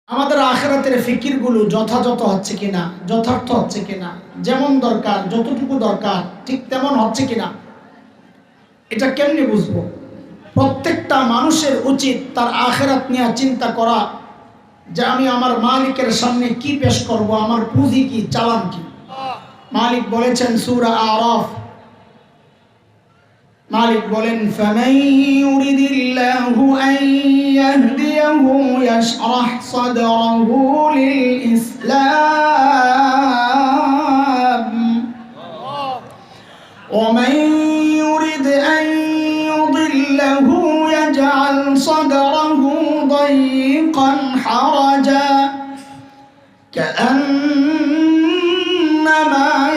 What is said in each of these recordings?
আমাদের আখিরাতের ফিকিরগুলো যথাযথ হচ্ছে কিনা, যথার্থ হচ্ছে কিনা, যেমন দরকার যতটুকু দরকার ঠিক তেমন হচ্ছে কিনা, এটা কেমনে বুঝবো? প্রত্যেকটা মানুষের উচিত তার আখিরাত নিয়ে চিন্তা করা যে আমি আমার মালিকের সামনে কি পেশ করব, আমার পুঁজি কি, চালান কি। মালিক বলেছেন সূরা আরাফ, মালিক বলেন ফামান ইউরিদিল্লাহু আন ইয়াহদিয়াহু ইয়াশরাহ সাদরাহু লিল ইসলাম ওয়া মান ইউরিদ আন ইউদিল্লাহু ইয়াজআল সাদরাহু দায়ীকান হারাজা কাআন্নামা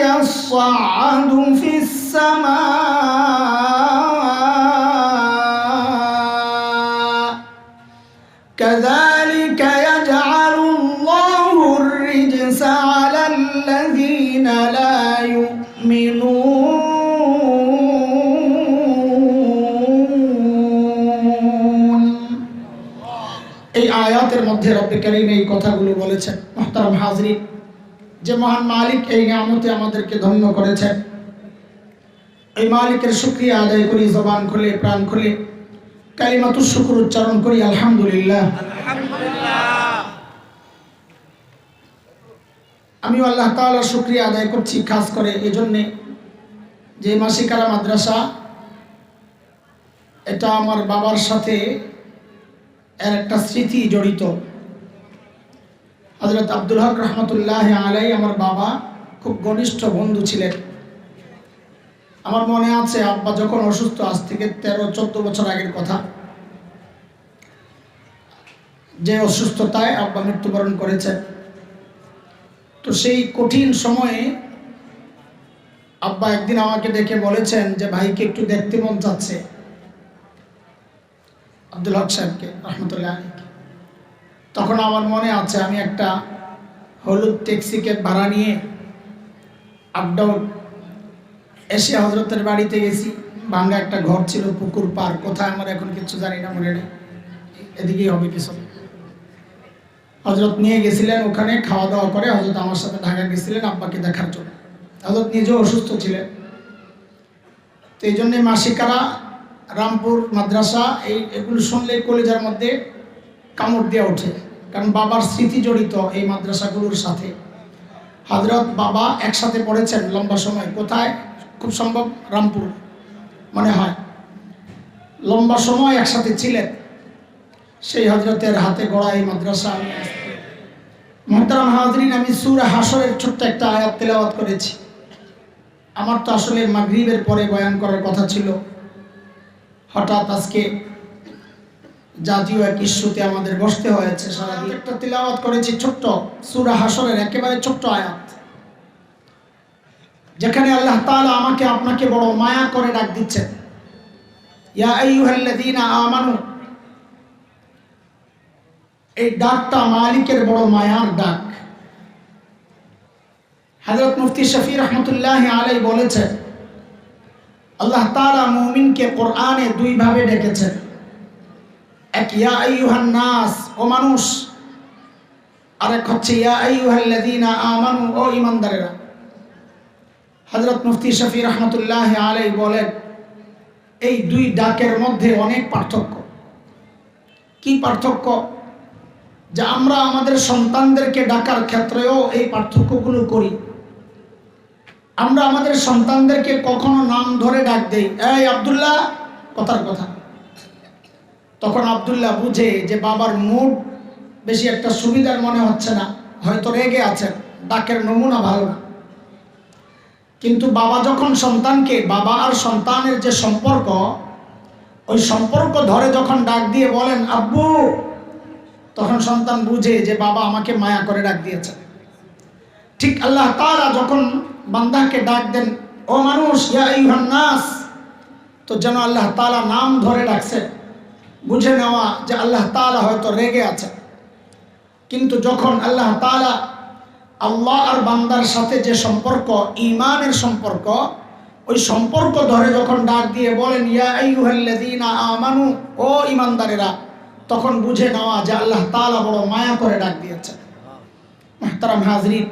ইয়াসআদু ফিস সামা كذلك يجعل الله الرجس على الذين لا يؤمنون। এই আয়াতের মধ্যে রব্বে কারীম এই কথাগুলো বলেছেন। মুহতারাম হাজরিন, যে মহান মালিক এই নিয়ামতে আমাদেরকে ধন্য করেছেন, এই মালিকের শুকরিয়া আদায় করি, জবান খুলে প্রাণ খুলে কালিমাতুশ শুকর উচ্চারণ করি আলহামদুলিল্লাহ। আমি আল্লাহ তাআলার শুকরিয়া আদায় করছি খাস করে এই জন্যে যে মাসিকারা মাদ্রাসা, এটা আমার বাবার সাথে এর একটা স্মৃতি জড়িত। হযরত আব্দুল হক রহমতুল্লাহ আলাই আমার বাবা খুব ঘনিষ্ঠ বন্ধু ছিলেন। আমার মনে আছে আব্বা যখন অসুস্থ, আজ থেকে 13-14 বছর আগের কথা, যে অসুস্থতায় আব্বা মৃত্যুবরণ করেছেন, তো সেই কঠিন সময়ে আব্বা একদিন আমাকে ডেকে বলেছেন যে ভাইকে একটু দেখতে মন চাচ্ছে, আব্দুল হক সাহেবকে রহমতুল্লাহ আলাইহি। তখন আমার মনে আছে আমি একটা হলুদ ট্যাক্সিকে ভাড়া নিয়ে আপ ডাউন এসে হজরতের বাড়িতে গেছি। ভাঙ্গা একটা ঘর ছিল, পুকুর পার, কোথায় আমার এখন কিছু জানি না, মনে নেই, এদিকেই হবে কিছু। হজরত নিয়ে গেছিলেন, ওখানে খাওয়া দাওয়া করে হজরত আমার সাথে ঢাকা গেছিলেন আব্বাকে দেখার জন্য। হজরত নিজেও অসুস্থ ছিলেন, তো এই জন্যে মাসিকারা, রামপুর মাদ্রাসা, এগুলো শুনলে কলিজার মধ্যে কামড় দিয়ে ওঠে, কারণ বাবার স্মৃতি জড়িত এই মাদ্রাসাগুলোর সাথে। হজরত বাবা একসাথে পড়েছেন লম্বা সময়, কোথায়, খুব সম্ভব রামপুর মনে হয়, লম্বা সময় একসাথে ছিলেন। সেই হজরতের হাতে গড়া এই মাদ্রাসা আমি মুহতারাম হাজরিন, আমি সূরা হাশরের ছোট্ট একটা আয়াত তেলাওয়াত করেছি। আমার তো আসলে মাগরিবের পরে বয়ান করার কথা ছিল, হঠাৎ আজকে জাতীয় এক ইস্যুতে আমাদের বসতে হয়েছে। সারাদিন একটা তেলাওয়াত করেছি ছোট্ট সূরা হাশরের একেবারে ছোট্ট আয়াত, যেখানে আল্লাহ তাআলা আমাকে আপনাকে বড় মায়া করে ডাক দিচ্ছেন, ইয়া আইয়ুহাল্লাযীনা আমানু। এই ডাকটা মালিকের বড় মায়ার ডাক। হযরত মুফতি শফি রহমতুল্লাহ আলাইহি বলেছেন, আল্লাহ তাআলা মুমিনকে কোরআনে দুই ভাবে ডেকেছেন। এক ইয়া আইয়ুহান নাস, ও মানুষ, আরেক হচ্ছে ইয়া আইয়ুহাল্লাযীনা আমানু, ও ঈমানদারেরা। হযরত মুফতি শফি রহমতুল্লাহ আলাইহি বলেন, এই দুই ডাকের মধ্যে অনেক পার্থক্য। কি পার্থক্য? যে আমরা আমাদের সন্তানদেরকে ডাকার ক্ষেত্রেও এই পার্থক্যগুলো করি। আমরা আমাদের সন্তানদেরকে কখনো নাম ধরে ডাক দেই, এই আব্দুল্লাহ, কথার কথা। তখন আব্দুল্লাহ বুঝে যে বাবার মুড বেশি একটা সুবিধার মনে হচ্ছে না, হয়তো রেগে আছেন, ডাকের নমুনা ভালো না। কিন্তু বাবা যখন সন্তানকে, বাবা আর সন্তানের যে সম্পর্ক, ওই সম্পর্ক ধরে যখন ডাক দিয়ে বলেন আব্বু, তখন সন্তান বুঝে যে বাবা আমাকে মায়া করে ডাক দিয়েছে। ঠিক আল্লাহ তাআলা যখন বান্দাকে ডাক দেন, ও মানুষ, ইয়া আইয়ুহান নাস, তো যেন আল্লাহ তাআলা নাম ধরে ডাকছে, বুঝে নেওয়া যে আল্লাহ তাআলা হয়তো রেগে আছে। কিন্তু যখন আল্লাহ তাআলা আল্লাহ আর বান্দার সাথে যে সম্পর্ক, ঈমানের সম্পর্ক, ওই সম্পর্ক ধরে যখন ডাক দিয়ে বলেন ইয়া আইয়ুহাল্লাযীনা আমানু, ও ঈমানদারেরা, তখন বুঝে নেওয়া যে আল্লাহ তাআলা বড় মায়া করে ডাক দিয়েছেন। মুহতারাম হাজরিন,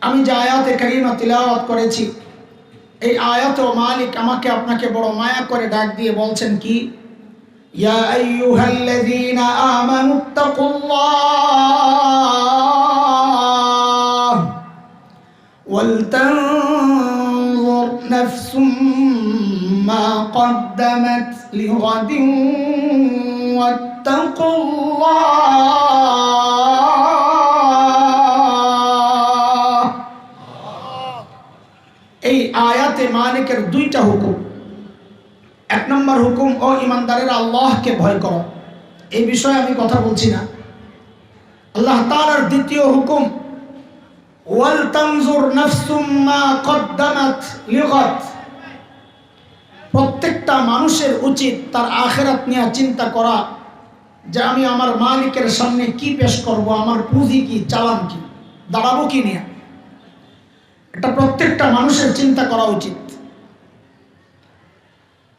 আমি যে আয়াতে কারিমা তিলাওয়াত করেছি, এই আয়াতে মালিক আমাকে আপনাকে বড় মায়া করে ডাক দিয়ে বলছেন কি, ইয়া আইয়ুহাল্লাযীনা আমানুত্তাকুল্লাহ ওয়াল তানজুর নাফসুম মা কদ্দামাত লিগাদিন ওয়াত্তাকুল্লাহ। এই আয়াতে মালিকের দুইটা হুকুম। এক নম্বর হুকুম, ও ইমানদারেরা আল্লাহকে ভয় করো, এই বিষয়ে আমি কথা বলছি না। আল্লাহ তাআলার দ্বিতীয় হুকুম, ওয়াল তানজুর নাফসুম মা কদ্দামাত লিগাদ। প্রত্যেকটা মানুষের উচিত তার আখিরাত নিয়ে চিন্তা করা, যে আমি আমার মালিকের সামনে কি পেশ করব, আমার পুঁজি কি, চালান কি, দাঁড়াবো কি নিয়ে। এটা প্রত্যেকটা মানুষের চিন্তা করা উচিত।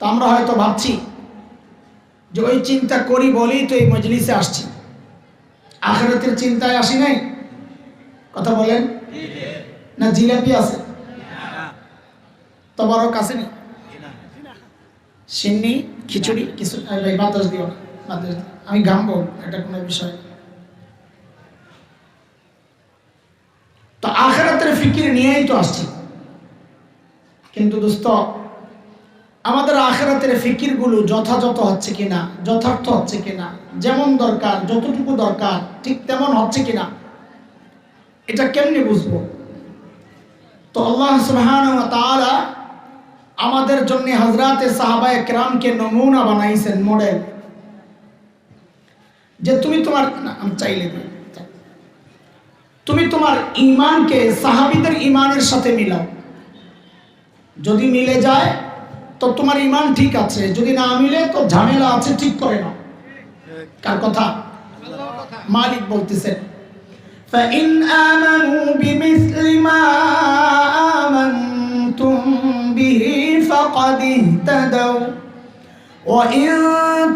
তা আমরা হয়তো ভাবছি যে ওই চিন্তা করি বলেই তো এই মজলিসে আসছি, আখিরাতের চিন্তায় আসি নাই। কথা বলেন না? জিলাপি আছে, তবারক আছে নি, সিন্নি, খিচুড়ি কিছু, ভাই বাতাস দিও না, বাতাস দিও, আমি ঘামবো, এটা কোনো বিষয়। তো আখিরাতের ফিকির নিয়েই তো আসছি। কিন্তু দোস্ত, আমাদের আখিরাতের ফিকিরগুলো যথাযথ হচ্ছে কিনা, যথার্থ হচ্ছে কিনা, যেমন দরকার যতটুকু দরকার ঠিক তেমন হচ্ছে কিনা, এটা কেমনে বুঝবো? তো আল্লাহ সুবহানাহু ওয়া তাআলা আমাদের জন্য হযরতে সাহাবায়ে কেরামকে নমুনা বানাইছেন, মডেল। যে তুমি তোমার, আমি চাইলে তুমি তোমার ঈমানকে সাহাবীদের ঈমানের সাথে মিলাও। যদি মিলে যায় তো তোমার ঈমান ঠিক আছে, যদি না মিলে তো ঝামেলা আছে, ঠিক করে নাও। কার কথা? মালিক বলতেছেন, فَإِنْ آمَنُوا بِمِثْلِ مَا آمَنْتُمْ بِهِ فَقَدِ اهْتَدَوْا وَإِنْ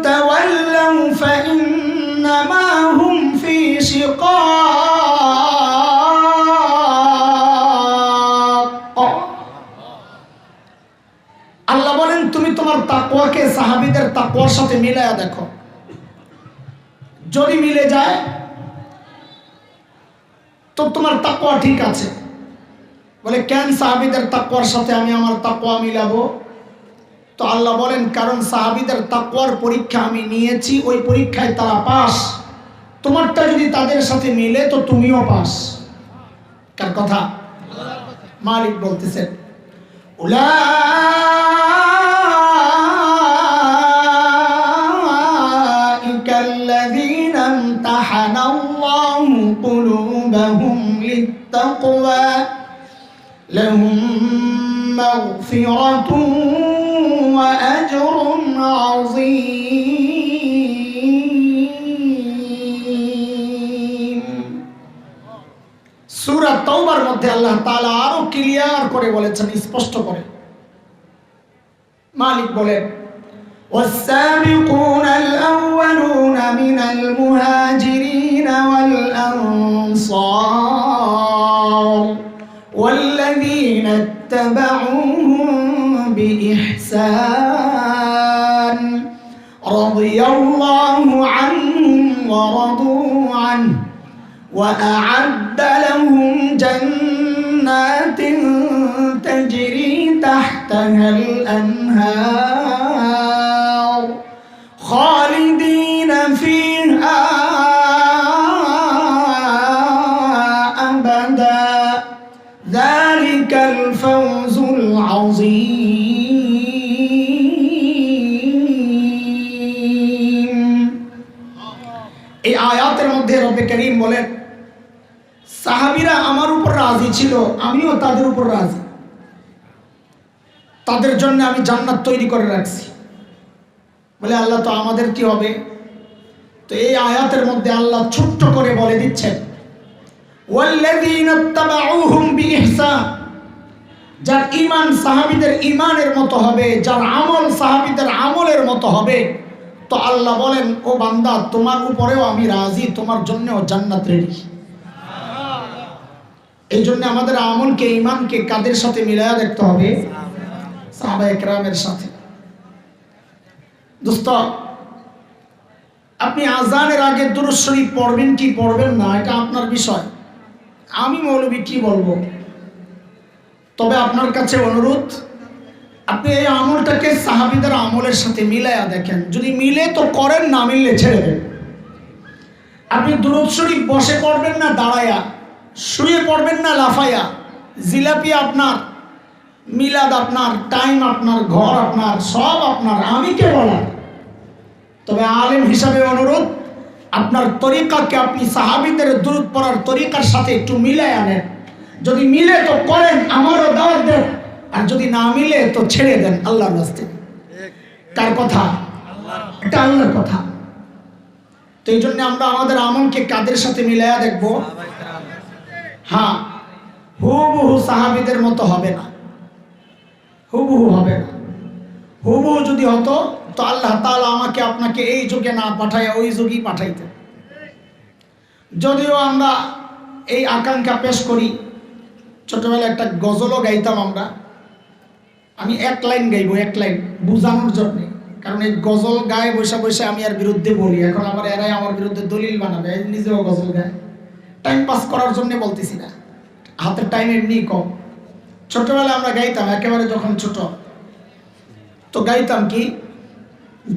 تَوَلَّوْا فَإِنَّمَا هُمْ فِي شِقَاقٍ। আল্লাহ বলেন, তুমি তোমার তাকওয়াকে সাহাবীদের তাকওয়ার সাথে মিলায়া দেখো। যদি মিলে যায় তো তোমার তাকওয়া ঠিক আছে। বলে, কেন সাহাবীদের তাকওয়ার সাথে আমি আমার তাকওয়া মিলাবো? তো আল্লাহ বলেন, কারণ সাহাবীদের তাকওয়ার পরীক্ষা আমি নিয়েছি, ওই পরীক্ষায় তারা পাস। তোমারটা যদি তাদের সাথে মিলে তো তুমিও পাস। কার কথা? মালিক বলতেছেন, উলাইকা আল্লাযীনা ইমতাহানাল্লাহু কুলুবাহুম লিত্তাকওয়া লাহুম মাগফিরাতুন ওয়া আজরুন আযীম। সূরা তাওবার মধ্যে আল্লাহ তাআলা আরো ক্লিয়ার করে বলেছেন, স্পষ্ট করে। মালিক বলেন, والسابقون الأولون من المهاجرين والأنصار والذين اتبعوهم بإحسان رضي الله عنهم ورضوا عنه وأعد لهم جنات تجري تحتها الأنهار خالدين فيها أبدا ذلك الفوز العظيم। এই আয়াতের মধ্যে রব্বে করিম বলেন, সাহাবীরা আমার উপর রাজি ছিল, আমিও তাদের উপর রাজি। তাদের জন্য আমি জান্নাত তৈরি করে রাখছি। বলে, আল্লাহ তো আমাদের কি হবে? তো এই আয়াতের মধ্যে আল্লাহ ছোট্ট করে বলে দিচ্ছেন, ওয়াল্লাযীনা ইত্তাবাউহুম বিইহসান। যার ঈমান সাহাবীদের ঈমানের মতো হবে, যার আমল সাহাবীদের আমলের মতো হবে, তো তো আল্লাহ বলেন, ও বান্দা, তোমার উপরেও আমি রাজি, তোমার জন্যও জান্নাত রেডি। এই জন্য আমাদের আমলকে, ঈমানকে কাদের সাথে মিলায়া দেখতে হবে? সাহাবায়ে কেরামের সাথে। দোস্ত, আপনি আজানের আগে দুরূদ শরীফ পড়বেন কি পড়বেন না, এটা আপনার বিষয়। আমি মৌলবী কি বলবো? তবে আপনার কাছে অনুরোধ, আপনি এই আমলটাকে সাহাবীদের আমলের সাথে মিলায়া দেখেন। যদি মিলে তো করেন, না মিললে ছেড়ে দেন। আপনি দুরূদ শরীফ বসে পড়বেন না দাঁড়ায়া, শুয়ে পড়বেন না লাফায়া। জিলাপি আপনার, মিলাদ আপনার, টাইম আপনার, ঘর আপনার, সব আপনার। আমি কে বলার? তবে আলেম হিসাবে অনুরোধ, আপনার তরিকাকে আপনি সাহাবীদের দুরূদ পড়ার তরিকার সাথে একটু মিলাই আনেন। যদি মিলে তো করেন, আমারও দাওয়াত দেন, আর যদি না মিলে তো ছেড়ে দেন আল্লাহর রাস্তে। কার কথা? এটা আল্লাহর কথা। তো এই জন্য আমরা আমাদের আমলকে কাদের সাথে মিলাইয়া দেখবো? হ্যাঁ, হুবহু সাহাবীদের মতো হবে না, হুবহু হবে না। হুবহু যদি হতো তো আল্লাহ তাআলা আমাকে আপনাকে এই যুগে না পাঠাইয়া ওই যুগেই পাঠাইতেন। যদিও আমরা এই আকাঙ্ক্ষা পেশ করি, ছোটবেলায় একটা গজলও গাইতাম আমরা। আমি এক লাইন গাইবো, এক লাইন বুঝানোর জন্য, কারণ এই গজল গায়ে বসে বসে আমি আর বিরুদ্ধে বলি। এখন আমার এরাই আমার বিরুদ্ধে দলিল বানাবে, নিজেও গজল গায়। টাইম পাস করার জন্য বলতেছি না, হাতের টাইম এমনি কম। ছোটবেলায় আমরা গাইতাম, একেবারে যখন ছোট, তো গাইতাম কি,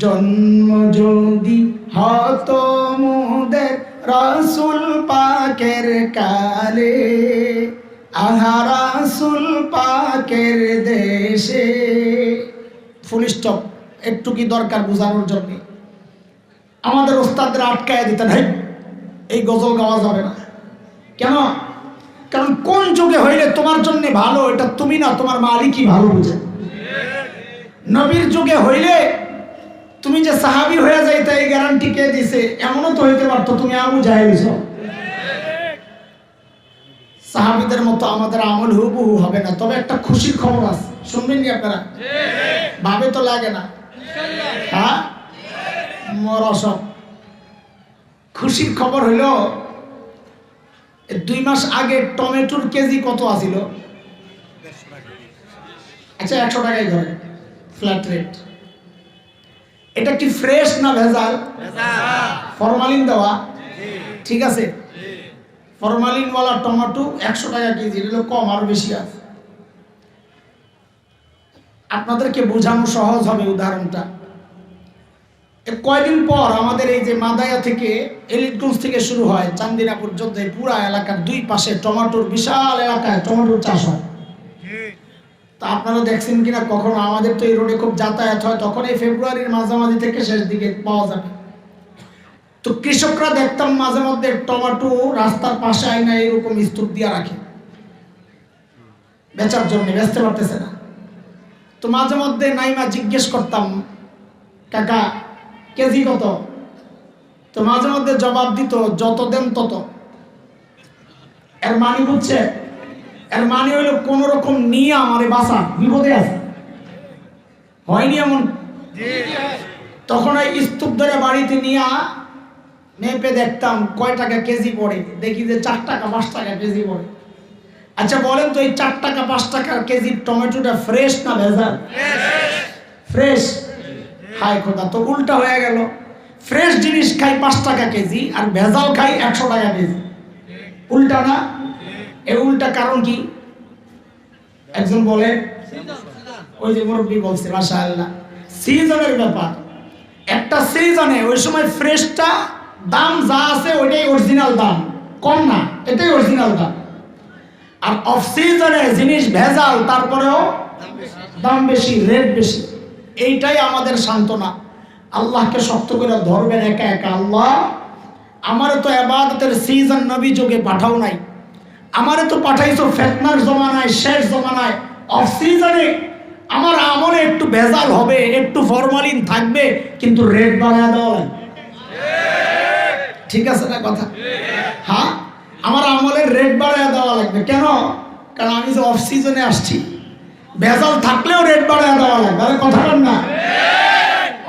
জন্ম যদি হতো মোদের রাসূল পাকের কালে, আহা রাসূল পাকের দেশে। Full stop. একটু কি দরকার বোঝানোর জন্য? আমাদের ওস্তাদরা আটকায় দিতেন, হেই এই গজল গাওয়া যাবে না। কেন? কারণ কোন যুগে হইলে তোমার জন্য ভালো, এটা তুমি না, তোমার মালিকই ভালো বুঝে। নবীর যুগে হইলে তুমি যে সাহাবী হয়ে যাইতে, এই গ্যারান্টি কে দিছে? এমনও তো হইতে পারতো তুমি আবু জাহেল হইছো। সাহাবীদের মতো আমাদের আমল হুবহু হবে না। তবে একটা খুশির খবর আছে, শুনবেন নি আপনারা? ভাবে তো লাগে না? হ্যাঁ, মরসব খুশির খবর হইল, 2 মাস আগে টমেটোর কেজি কত আছিল? আচ্ছা 100 টাকাই ধরে, ফ্ল্যাট রেট। এটা কি ফ্রেশ না ভেজাল? ফরমালিন দেওয়া। ঠিক আছে, ফরমালিনওয়ালা টমেটো 100 টাকা কেজি, এগুলো কম, আরো বেশি আছে। আপনাদেরকে বোঝানো সহজ হবে উদাহরণটা। কয়দিন পর আমাদের এই যে মাদায়া থেকে, এলিটগঞ্জ থেকে শুরু হয় চান্দিনা পর্যন্ত, এই পুরা এলাকার 2 পাশে টমেটোর বিশাল এলাকায় টমেটোর চাষ হয়। তা আপনারা দেখছেন কিনা কখনো? আমাদের তো এই রোডে খুব যাতায়াত হয়, তখন এই ফেব্রুয়ারির মাঝামাঝি থেকে শেষ দিকে পাওয়া যাবে। তো কৃষকরা দেখতাম মাঝে মধ্যে টমেটো রাস্তার পাশে আইনা এরকম স্তূপ দিয়ে রাখে বেচার জন্য, বেচতে পারতেছে না। তো মাঝে মধ্যে নাইমা জিজ্ঞেস করতাম, কাকা কেজি কত? তো মাঝে মধ্যে জবাব দিত, যত দেন তত। এর মানে বুঝছে? এর মানে হইল কোন রকম নিয়ে আমারে বাঁচা, বিপদে আছে। হয়নি এমন? তখন এই স্তূপ ধরে বাড়িতে নিয়ে মেপে দেখতাম কয় টাকা কেজি পড়ে। দেখি যে 4 টাকা 5 টাকা কেজি পড়ে। আচ্ছা বলেন তো, এই 4 টাকা 5 টাকার কেজির টমেটোটা ফ্রেশ না ভেজাল? ফ্রেশ। হায় খোদা, তো উল্টা হয়ে গেল। ফ্রেশ জিনিস খাই 5 টাকা কেজি, আর ভেজাল খাই 100 টাকা কেজি। উল্টা না? এই উল্টা কারণ কি? একজন বলে, ওই যে মুরব্বী বলছে, মাশাআল্লাহ, সিজনের ব্যাপার। একটা সিজনে ওই সময় ফ্রেশটা দাম যা আছে ওইটাই অরিজিনাল দাম, কম না, এটাই অরিজিনাল দাম। আর অফ সিজনে জিনিস ভেজাল, তারপরেও দাম বেশি, রেট বেশি। এইটাই আমাদের সান্ত্বনা। আল্লাহকে শক্ত করে ধরবেন একা একা। আল্লাহ, আমারে তো ইবাদতের সিজন নবী যুগে পাঠাও নাই, আমারে তো পাঠাইছো ফিতনার জমানায়, শেষ জমানায়। অফ সিজনে আমার আমলে একটু ভেজাল হবে, একটু ফরমালিন থাকবে, কিন্তু রেট বাড়ায় দেওয়া লাগবে। ঠিক আছে না কথা? হ্যাঁ, আমার আমলের রেট বাড়ায় দেওয়া লাগবে। কেন? কারণ আমি যে অফ সিজনে আসছি, ভেজাল থাকলেও রেট বাড়ায় দেওয়া লাগবে। আরে কথা বল না?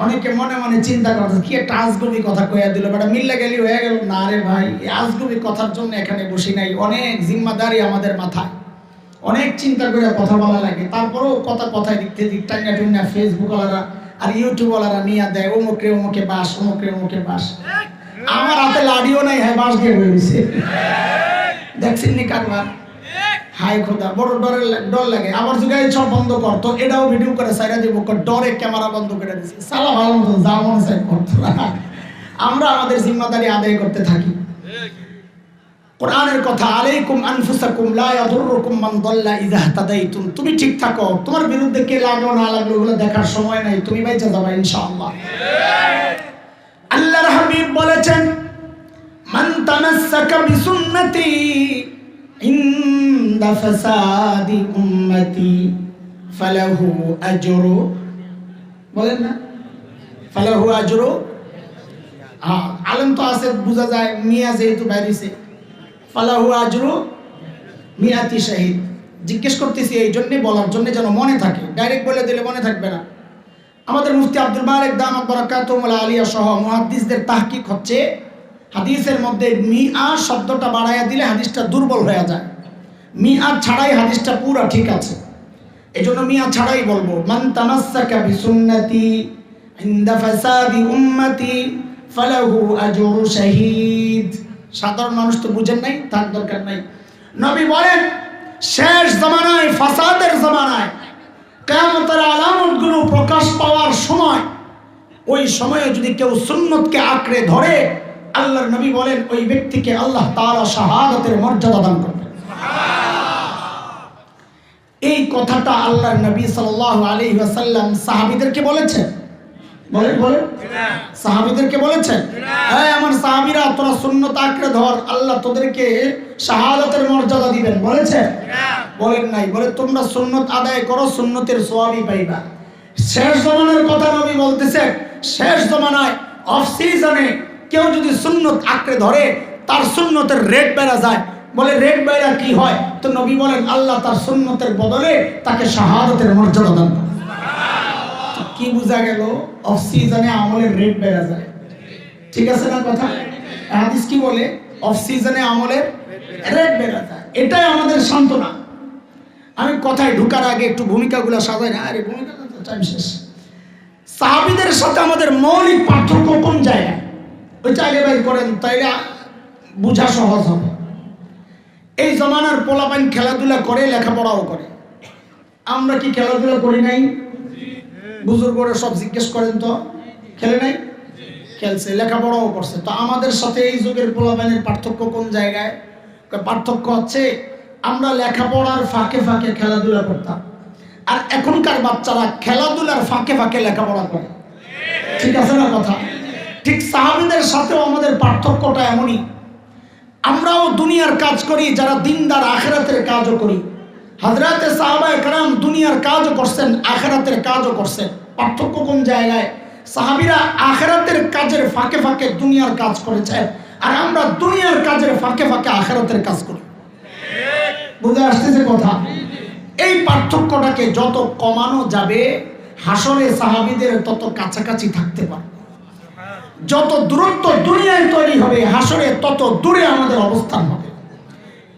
অনেকে মনে মনে চিন্তা করছে কি একটা আজগুবি কথা কইয়া দিল, বেটা মিল্লা গেলি হয়ে গেল। না রে ভাই, এই আজগুবি কথার জন্য এখানে বসি নাই। অনেক জিম্মাদারি আমাদের মাথায়, অনেক চিন্তা করে কথা বলা লাগে। তারপরেও কথায় দিকতে দিক টাঙ্গা টুঙ্গা ফেসবুক ওয়ালারা আর ইউটিউব ওয়ালারা নিয়ে দেয় অমুকে বাস, অমুকে বাস। আমার হাতে লাড়িও নাই, হ্যাঁ বাস দিয়ে হয়েছে। দেখছেন নি কারবার? হাই খোদা, বড় ডর লাগে। আবার যুগে সব বন্ধ করতো, এটাও ভিডিও করে সাইরা দিব, ডরে ক্যামেরা বন্ধ করে দিচ্ছে। সালা ভালো মতো যা মনে চাই করতো না। আমরা আমাদের জিম্মাদারি আদায় করতে থাকি। কোরআনের কথা, আলাইকুম আনফুসাকুম লা ইয়াদুররুকুম মান দাল্লা ইযা ইহতাদাইতুম। তুমি ঠিক থাকো, তোমার বিরুদ্ধে কে লাগলো না লাগলো ওগুলো দেখার সময় নাই, তুমি বাইচা যাবে ইনশাআল্লাহ। আল্লাহর হাবিব বলেছেন, মান তামাসসাকা বিসুন্নতি ইনদা ফাসাদি উম্মতি ফালাহু আজরু, বলেন না ফালাহু আজরু। আলেম তো আছে, বোঝা যায়, মিয়া যেহেতু বাইরেছে, ফালাহু আজরু মিয়াতি শাহিদ। জিজ্ঞেস করতেছি এই জন্যে, বলার জন্য যেন মনে থাকে, ডাইরেক্ট বলে দিলে মনে থাকবে না। আমাদের মুফতি আব্দুল মালিক দামাত বারাকাতুহুল আলিয়া সহ মুহাদ্দিসদের তাহকিক হচ্ছে, হাদিসের মধ্যে মিআ শব্দটা বাড়াইয়া দিলে হাদিসটা দুর্বল হয়ে যায়। মিআ ছাড়াই হাদিসটা পুরো ঠিক আছে, এজন্য মিআ ছাড়াই বলবো। মান তামাসসাকা বিসুন্নতি ইনদা ফাসাদি উম্মতি ফালাহু আজরু শাহিদ। সাধারণ মানুষ তো বুঝেন নাই, তার দরকার নাই। নবী বলেন, শেষ জামানায়, ফাসাদের জামানায়, কিয়ামতের আলামতগুলো প্রকাশ পাওয়ার সময়, ওই সময়ে যদি কেউ সুন্নতকে আঁকড়ে ধরে, আল্লাহর নবী বলেন ওই ব্যক্তিকে আল্লাহ তাআলা শাহাদাতের মর্যাদা দান করবেন। এই কথাটা আল্লাহর নবী সাল্লাল্লাহু আলাইহি ওয়াসাল্লাম সাহাবীদেরকে বলেছেন। বলেন সাহাবীদেরকে বলেছেন, এই আমার সাহাবীরা, তোরা সুন্নত আঁকড়ে ধর, আল্লাহ তোদেরকে শাহাদাতের মর্যাদা দিবেন, বলেছেন? বলেন নাই। বলে তোমরা সুন্নত আদায় করো, সুন্নতের সওয়াবই পাইবা। শেষ জামানার কথা নবী বলতেছে, শেষ জামানায় অফ সিজনে কেউ যদি সুন্নত আঁকড়ে ধরে, তার সুন্নতের রেট বেড়ে যায়। বলে রেট বেড়া কি হয়? তো নবী বলেন আল্লাহ তার সুন্নতের বদলে তাকে শাহাদাতের মর্যাদা দান করে। কি বোঝা গেল? অফ সিজনে আমলের রেট বেড়ে যায়। ঠিক আছে না কথা? হাদিস কি বলে? অফ সিজনে আমলের রেট বেড়ে যায়। এটাই আমাদের সান্ত্বনা। আমি কথায় ঢুকার আগে একটু ভূমিকাগুলো সাজাই না। আরে ভূমিকা টাইম শেষ। সাহাবীদের সাথে আমাদের মৌলিক পার্থক্য কোন জায়গায়, ওইটা আগে বের করেন, তাইলে বোঝা সহজ হবে। এই জমানার পোলাপাইন খেলাধুলা করে, লেখাপড়াও করে। আমরা কি খেলাধুলা করি নাই? বুজুর্গরা সব জিজ্ঞেস করেন তো, খেলে নাই? খেলছে, লেখাপড়াও করছে। তো আমাদের সাথে এই যুগের পোলাপাইনের পার্থক্য কোন জায়গায়? পার্থক্য হচ্ছে আমরা লেখাপড়ার ফাঁকে ফাঁকে খেলাধুলা করতাম, আর এখনকার বাচ্চারা খেলাধুলার ফাঁকে ফাঁকে লেখাপড়া করে। ঠিক আছে না কথা? ঠিক সাহাবীদের সাথেও আমাদের পার্থক্যটা এমনই। আমরাও দুনিয়ার কাজ করি, যারা দিনদার আখিরাতের কাজও করি। হযরতে সাহাবায়ে কেরাম দুনিয়ার কাজও করছেন, আখিরাতের কাজও করছেন। পার্থক্য কোন জায়গায়? সাহাবীরা আখিরাতের কাজের ফাঁকে ফাঁকে দুনিয়ার কাজ করেছেন, আর আমরা দুনিয়ার কাজের ফাঁকে ফাঁকে আখিরাতের কাজ করি। বুঝে আসতেছে কথা? এই পার্থক্যটাকে যত কমানো যাবে, হাসরে সাহাবীদের তত কাছাকাছি থাকতে পারবে। যত দূরত্ব দুনিয়ায় তৈরি হবে, হাসরে তত দূরে আমাদের অবস্থান হবে।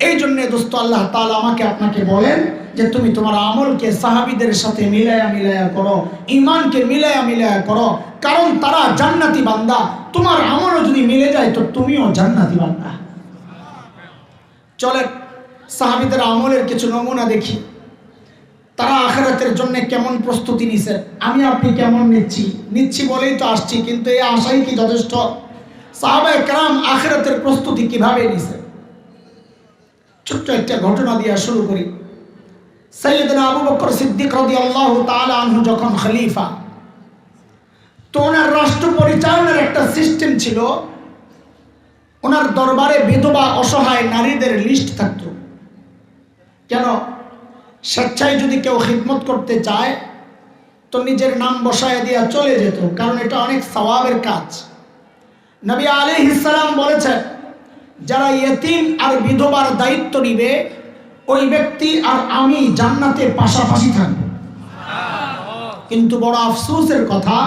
এই জন্য দোস্ত আল্লাহ তাআলা আমাকে আপনাকে বলেন যে তুমি তোমার আমলকে সাহাবীদের সাথে মিলায়া করো, ঈমানকে মিলায়া করো, কারণ তারা জান্নাতি বান্দা। তোমার আমলও যদি মিলে যায় তো তুমিও জান্নাতি বান্দা। চলেন সাহাবীদের আমলের কিছু নমুনা দেখি। তারা আখিরাতের জন্য কেমন প্রস্তুতি নিছেন, আমি আপনি কেমন নিচ্ছি বলেই তো আসছি, কিন্তু এই আশাই কি যথেষ্ট? সাহাবায়ে কেরাম আখিরাতের প্রস্তুতি কিভাবে নিছেন? ছোট্ট একটা ঘটনা দিয়ে শুরু করি। সাইয়েদনা আবু বকর সিদ্দিক রাদিয়াল্লাহু তাআলা আনহু যখন খলিফা, তো ওনার রাষ্ট্র পরিচালনার একটা সিস্টেম ছিল। ওনার দরবারে বিধবা অসহায় নারীদের লিস্ট থাকতো। কেন? স্বেচ্ছায় যদি কেউ খিদমত করতে চায় তো নিজের নাম বসায় দিয়া চলে যেত, কারণ এটা অনেক সওয়াবের কাজ। নবী আলাইহিস সালাম বলেছেন, যারা ইয়েতিম আর বিধবার দায়িত্ব নিবে, ওই ব্যক্তি আর আমি জান্নাতে পাশাপাশি থাকব। কিন্তু বড় আফসোসের কথা,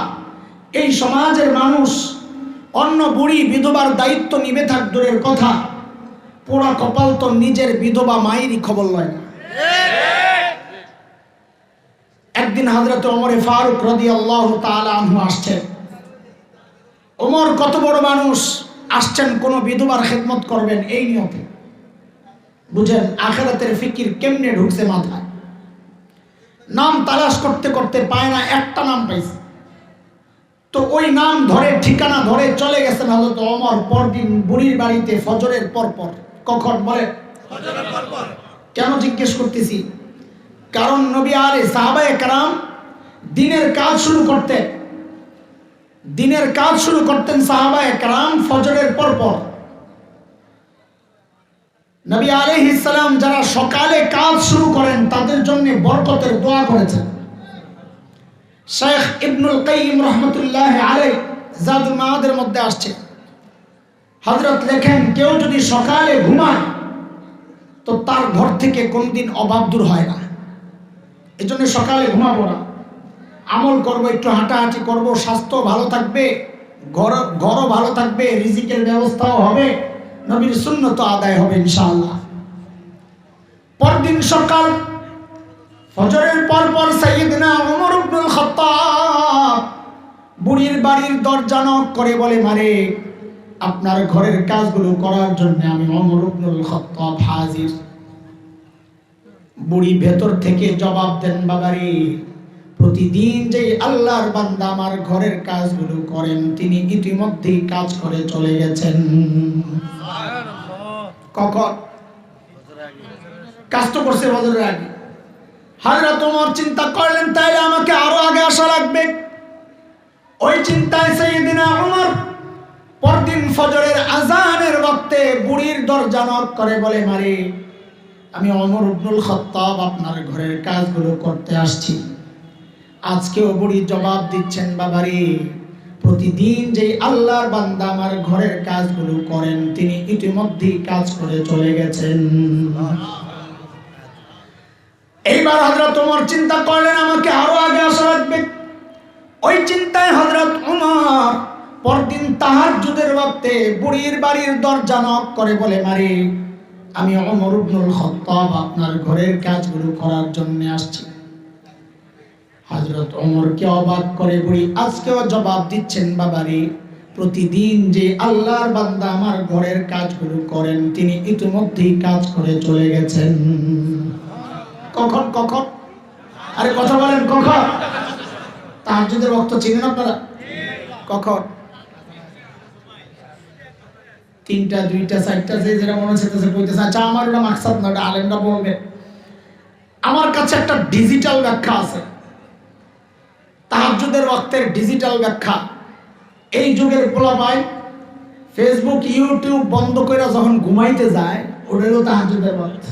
এই সমাজের মানুষ অন্য বুড়ি বিধবার দায়িত্ব নিবে থাক দূরের কথা, পোড়া কপাল তো নিজের বিধবা মায়েরই খবর লয় না। একদিন হযরত ওমর ফারুক রাদিয়াল্লাহু তাআলা আনহু আসছেন। ওমর কত বড় মানুষ, আসছেন কোন বিধবার খেদমত করবেন এই নিয়তে। বুঝেন আখিরাতের ফিকির কেমনে ঢুকছে মাথায়। নাম তালাশ করতে করতে পায় না, একটা নাম পাইছে। তো ওই নাম ধরে ঠিকানা ধরে চলে গেছেন হযরত ওমর পরদিন বুড়ির বাড়িতে ফজরের পরপর। কখন বলে? ফজরের পরপর। কেন জিজ্ঞেস করতেছি? কারণ নবী আলাইহিস সাহাবায়ে কেরাম দিনের কাজ শুরু করতেন সাহাবায়ে কেরাম ফজরের পরপর। নবী আলাইহিস সালাম যারা সকালে কাজ শুরু করেন তাদের জন্য বরকতের দোয়া করেছেন। শেখ ইবনুল কাইয়িম রাহমাতুল্লাহি আলাইহি জাদুল মাআদের মধ্যে আসছে, হযরত লেখেন কেউ যদি সকালে ঘুমায় তো তার ঘর থেকে কোনদিন অভাব দূর হয় না। এজন্য সকালে ঘুমাবো না, আমল করব, একটু হাঁটাহাঁটি করব, স্বাস্থ্য ভালো থাকবে, ঘরও ভালো থাকবে, রিজিকের ব্যবস্থাও হবে, নবীর সুন্নত আদায় হবে ইনশাআল্লাহ। পরদিন সকাল ফজরের পরপর সাইয়েদনা ওমর ইবনুল খাত্তাব বুড়ির বাড়ির দরজা নক করে বলে, মারে আপনার ঘরের কাজগুলো করার জন্য আমি ওমর ইবনুল খাত্তাব হাজির। বুড়ি ভেতর থেকে জবাব দেন, বাবারে প্রতিদিন যে আল্লাহর বান্দা আমার ঘরের কাজগুলো করেন তিনি ইতিমধ্যেই কাজ করে চলে গেছেন। কখন কাজ তো করছে? ফজরের আগে। হযরত ওমর চিন্তা করলেন তাইলে আমাকে আরো আগে আসা লাগবে। ওই চিন্তায় সাইয়েদনা ওমর পরদিন ফজরের আজানের ওয়াক্তে বুড়ির দরজা নক করে বলে, মারে আমি ওমর ইবনুল খাত্তাব আপনার ঘরের কাজগুলো করতে আসছি। আজকেও বুড়ি জবাব দিচ্ছেন, বাবারে প্রতিদিন যে আল্লাহর বান্দা আমার ঘরের কাজগুলো করেন তিনি ইতিমধ্যেই কাজ করে চলে গেছেন। এইবার হযরত ওমর চিন্তা করলেন আমাকে আরো আগে আসা লাগবে। ওই চিন্তায় হযরত ওমর পরদিন তাহাজ্জুদের ওয়াক্তে বুড়ির বাড়ির দরজা নক করে বলে, মারে আমি ওমর ইবনুল খাত্তাব আপনার ঘরের কাজগুলো করার জন্য আসছি। হযরত ওমরকে অবাক করে বুড়ি আজকেও জবাব দিচ্ছেন, বাবারে প্রতিদিন যে আল্লাহর বান্দা আমার ঘরের কাজগুলো করেন তিনি ইতিমধ্যেই কাজ করে চলে গেছেন। কখন কখন? আরে কথা বলেন কখন? তাহাজ্জুদের ওয়াক্ত চিনেন আপনারা? কখন? 3টা 2টা 4টা যে যেটা মনে হচ্ছে বলতেছে। আচ্ছা আমার ওটা মাকসাদ না, ওটা আলেমরা বলবে। আমার কাছে একটা ডিজিটাল ব্যাখ্যা আছে, তাহাজ্জুদের ওয়াক্তের ডিজিটাল ব্যাখ্যা। এই যুগের পোলাপাই ফেসবুক ইউটিউব বন্ধ করে যখন ঘুমাইতে যায় ওটারও তাহাজ্জুদের ওয়াক্ত।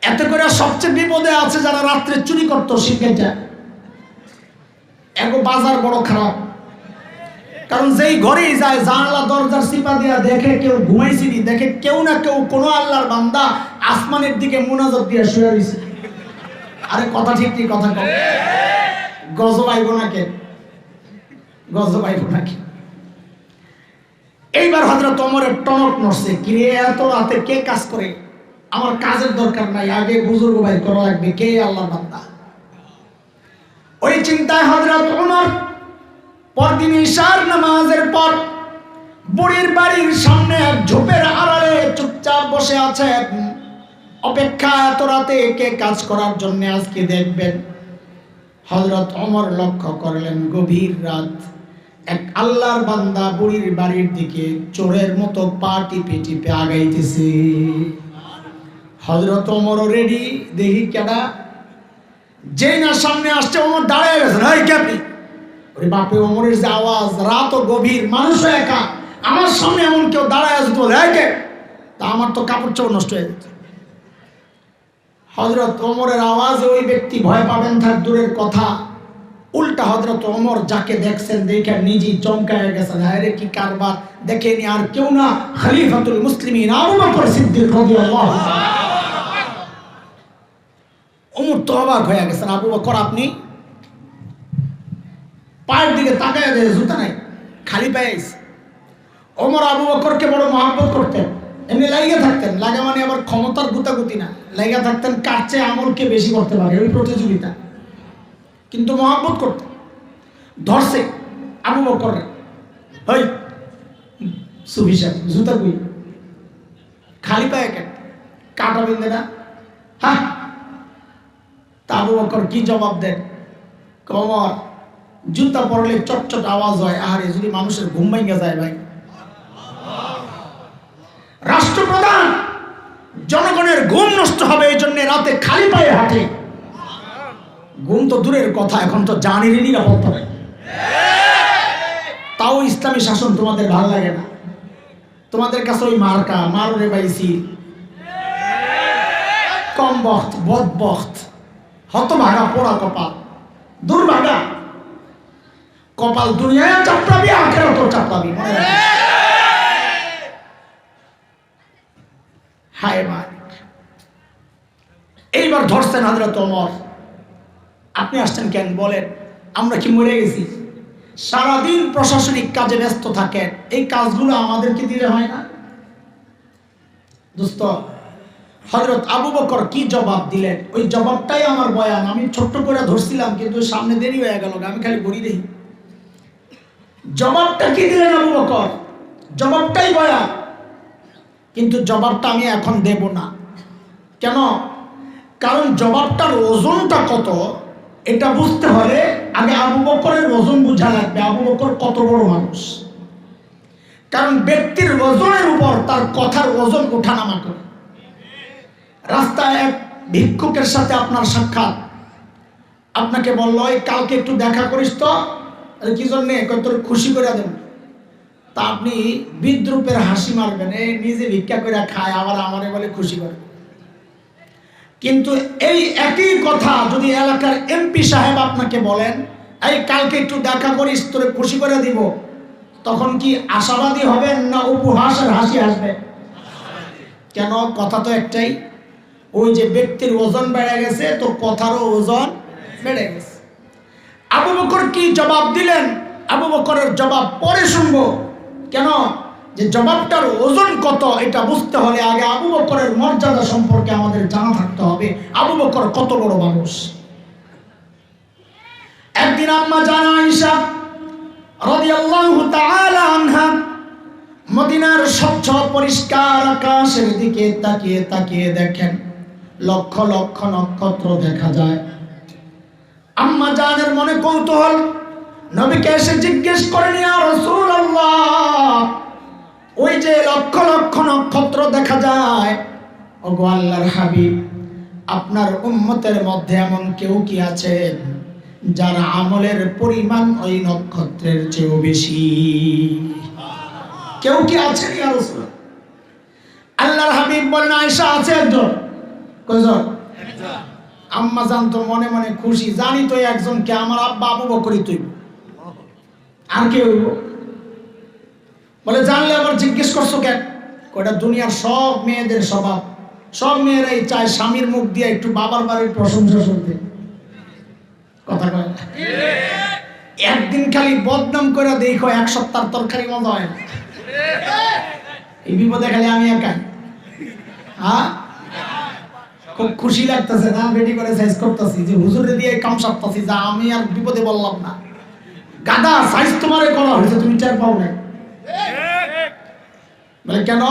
এতে করে সবচেয়ে বিপদে আছে যারা রাত্রে চুরি করতো শিখেটা। এগো বাজার বড় খারাপ, কারণ যেই ঘরেই যায় জানালা দরজার সিপা দিয়া দেখে কেউ ঘুমাইছিনি, দেখে কেউ না কেউ কোনো আল্লাহর বান্দা আসমানের দিকে মুনাজাত দিয়ে শুয়ে রয়েছে। আরে কথা ঠিক কি কথা কম? গজব আইব নাকি? গজব আইব নাকি? এইবার হযরত ওমরের টনক নড়ছে, কিরে এত রাতে কে কাজ করে? আমার কাজের দরকার নাই, আগে বুজুর্গ ভাই করা লাগবে, কে আল্লাহর বান্দা। ওই চিন্তায় হযরত ওমর পরদিন ইশার নামাজের পর বুড়ির বাড়ির সামনে এক ঝোপের আড়ালে চুপচাপ বসে আছেন, অপেক্ষা এত রাতে কে কাজ করার জন্য আজকে দেখবেন। হযরত ওমর লক্ষ্য করলেন গভীর রাত এক আল্লাহর বান্দা বুড়ির বাড়ির দিকে চোরের মতো পা টিপে টিপে আগাইতেছে। হযরত ওমর রেডি, দেখি কেডা। যেই না সামনে আসছে ওমর দাঁড়িয়ে গেছেন। এই কে আপনি? ওরে বাপে, ওমরের যে আওয়াজ, রাত ও গভীর, মানুষও একা, আমার সামনে এমন কেউ দাঁড়ায় আছে তো কে? তা আমার তো কাপড় চোপড় নষ্ট হয়ে গেছে। হযরত ওমরের আওয়াজে ওই ব্যক্তি ভয় পাবেন থাক দূরের কথা, উল্টা হযরত ওমর যাকে দেখছেন দেখে নিজেই চমকায় গেছেন। আরে কি কারবার, দেখেনি আর কেউ না, খলিফাতুল মুসলিমিন আবু বকর সিদ্দিক রাদিয়াল্লাহু আনহু। ওমর তো অবাক হয়ে গেছেন, আবু বকর আপনি? পায়ের দিকে তাকায় দেয়, জুতা নাই, খালি পায়ে আইছে। ওমর আবু বকরকে বড় মহব্বত করতেন, এমনি লাগিয়ে থাকতেন। লাগা মানে আবার ক্ষমতার গুতাগুতি না, লাগিয়ে থাকতেন কার চেয়ে আমলকে বেশি করতে পারে, ওই প্রতিযোগিতা। কিন্তু মহব্বত করতেন। ধরছে আবু বকর, হই সুফি সাহেব জুতা কুই, খালি পায়ে কেন, কাটা বিন্দে না? হ্যাঁ। তা আবু বকর কি জবাব দেন? ওমর, জুতা পরলে চটচট আওয়াজ হয়, আরে যদি মানুষের ঘুম ভাঙা যায় ভাই। রাষ্ট্রপ্রধান, জনগণের ঘুম নষ্ট হবে এই জন্য রাতে খালি পায়ে হাঁটে। ঘুম তো দূরের কথা, এখন তো জানেরই নিরাপত্তা নেই। তাও ইসলামী শাসন তোমাদের ভালো লাগে না, তোমাদের কাছে ওই মার্কা মারুরে পাইছি, কম বখত, বদ বখত, হতভাগা, পোড়া কপাল, দুর্ভাগা কপাল। দুনিয়ায় চাপড়াবি, আখেরাতেও চাপড়াবি, মনে রাখবি। হায় মালিক। এইবার ধরছেন হযরত ওমর। আপনি আসছেন কেন বলেন? আমরা কি মরে গেছি? সারাদিন প্রশাসনিক কাজে ব্যস্ত থাকেন, এই কাজগুলো আমাদেরকে দিলে হয় না? দোস্ত, হযরত আবু বকর কি জবাব দিলেন, ওই জবাবটাই আমার বয়ান। আমি ছোট্ট করে ধরছিলাম, কিন্তু সামনে দেরি হয়ে গেল, আমি খালি বলি দেই। জবাবটা কি দিলেন আবু বকর, জবাবটাই বয়ান। কিন্তু জবাবটা আমি এখন দেব না। কেন? কারণ জবাবটার ওজনটা কত এটা বুঝতে হলে আগে আবু বকরের ওজন বোঝা লাগবে। আবু বকর কত বড় মানুষ, কারণ ব্যক্তির ওজনের উপর তার কথার ওজন ওঠানামা করে। রাস্তায় এক ভিক্ষুকের সাথে আপনার সাক্ষাৎ, আপনাকে বললো এই কালকে একটু দেখা করিস তো। কি জন্যে? তোর খুশি করে দেব। তা আপনি বিদ্রুপের হাসি মারবেন, নিজে ভিক্ষা করে খায়, আবার আমারে বলে খুশি করে। কিন্তু এই একই কথা যদি এলাকার এমপি সাহেব আপনাকে বলেন, এই কালকে একটু দেখা করিস, তোরে খুশি করে দিব, তখন কি আশাবাদী হবেন না উপহাসের হাসি আসবে? কেন? কথা তো একটাই, ওই যে ব্যক্তির ওজন বেড়ে গেছে, তো কথারও ওজন বেড়ে গেছে। আবু বকর কি জবাব দিলেন? আবু বকরের জবাব পরে শুনবো। কেন? যে জবাবটার ওজন কত এটা বুঝতে হলে আগে আবু বকরের মর্যাদা সম্পর্কে আমাদের জানা থাকতে হবে। আবু বকর কত বড় মানুষ। একদিন আম্মা জানা আয়েশা রাদিয়াল্লাহু তাআলা আনহা মদিনার স্বচ্ছ পরিষ্কার আকাশের দিকে তাকিয়ে তাকিয়ে দেখেন লক্ষ লক্ষ নক্ষত্র দেখা যায়। আম্মা জানের মনে কৌতূহল, নবীকে এসে জিজ্ঞেস করেন, ইয়া রাসূলুল্লাহ, ওই যে লক্ষ লক্ষ নক্ষত্র দেখা যায়, ওগো আল্লাহর হাবিব, আপনার উম্মতের মধ্যে এমন কেউ কি আছেন যার আমলের পরিমাণ ওই নক্ষত্রের চেয়েও বেশি? কেউ কি আছেন ইয়া রাসূলুল্লাহ? আল্লাহর হাবিব বলেন, আয়েশা আছে একজন। কয়জন? একজন। আম্মা জান তো মনে মনে খুশি, জানি তো একজন কে, আমার আব্বা আবু বকরই তুই, আর কে হইব? বলে জানলে আবার জিজ্ঞেস করছো কেন? কয়টা দুনিয়ার সব মেয়েদের স্বভাব, সব মেয়েরাই চায় স্বামীর মুখ দিয়ে একটু বাবার বাড়ির প্রশংসা শুনতে। কথা কয় না? একদিন খালি বদনাম করে দেখো, এক সপ্তাহ তরকারি মজা হয় না। এই বিপদে খালি আমি একাই। হ্যাঁ, খুব খুশি লাগতেছে না? রেডি করে সাইজ করতেছি যে হুজুরে দিয়ে কাম সারতেছি, যা আমি আর বিপদে বললাম না। গাদা সাইজ তোমারে করা হয়েছে, তুমি চার পাও না। বলে কেন?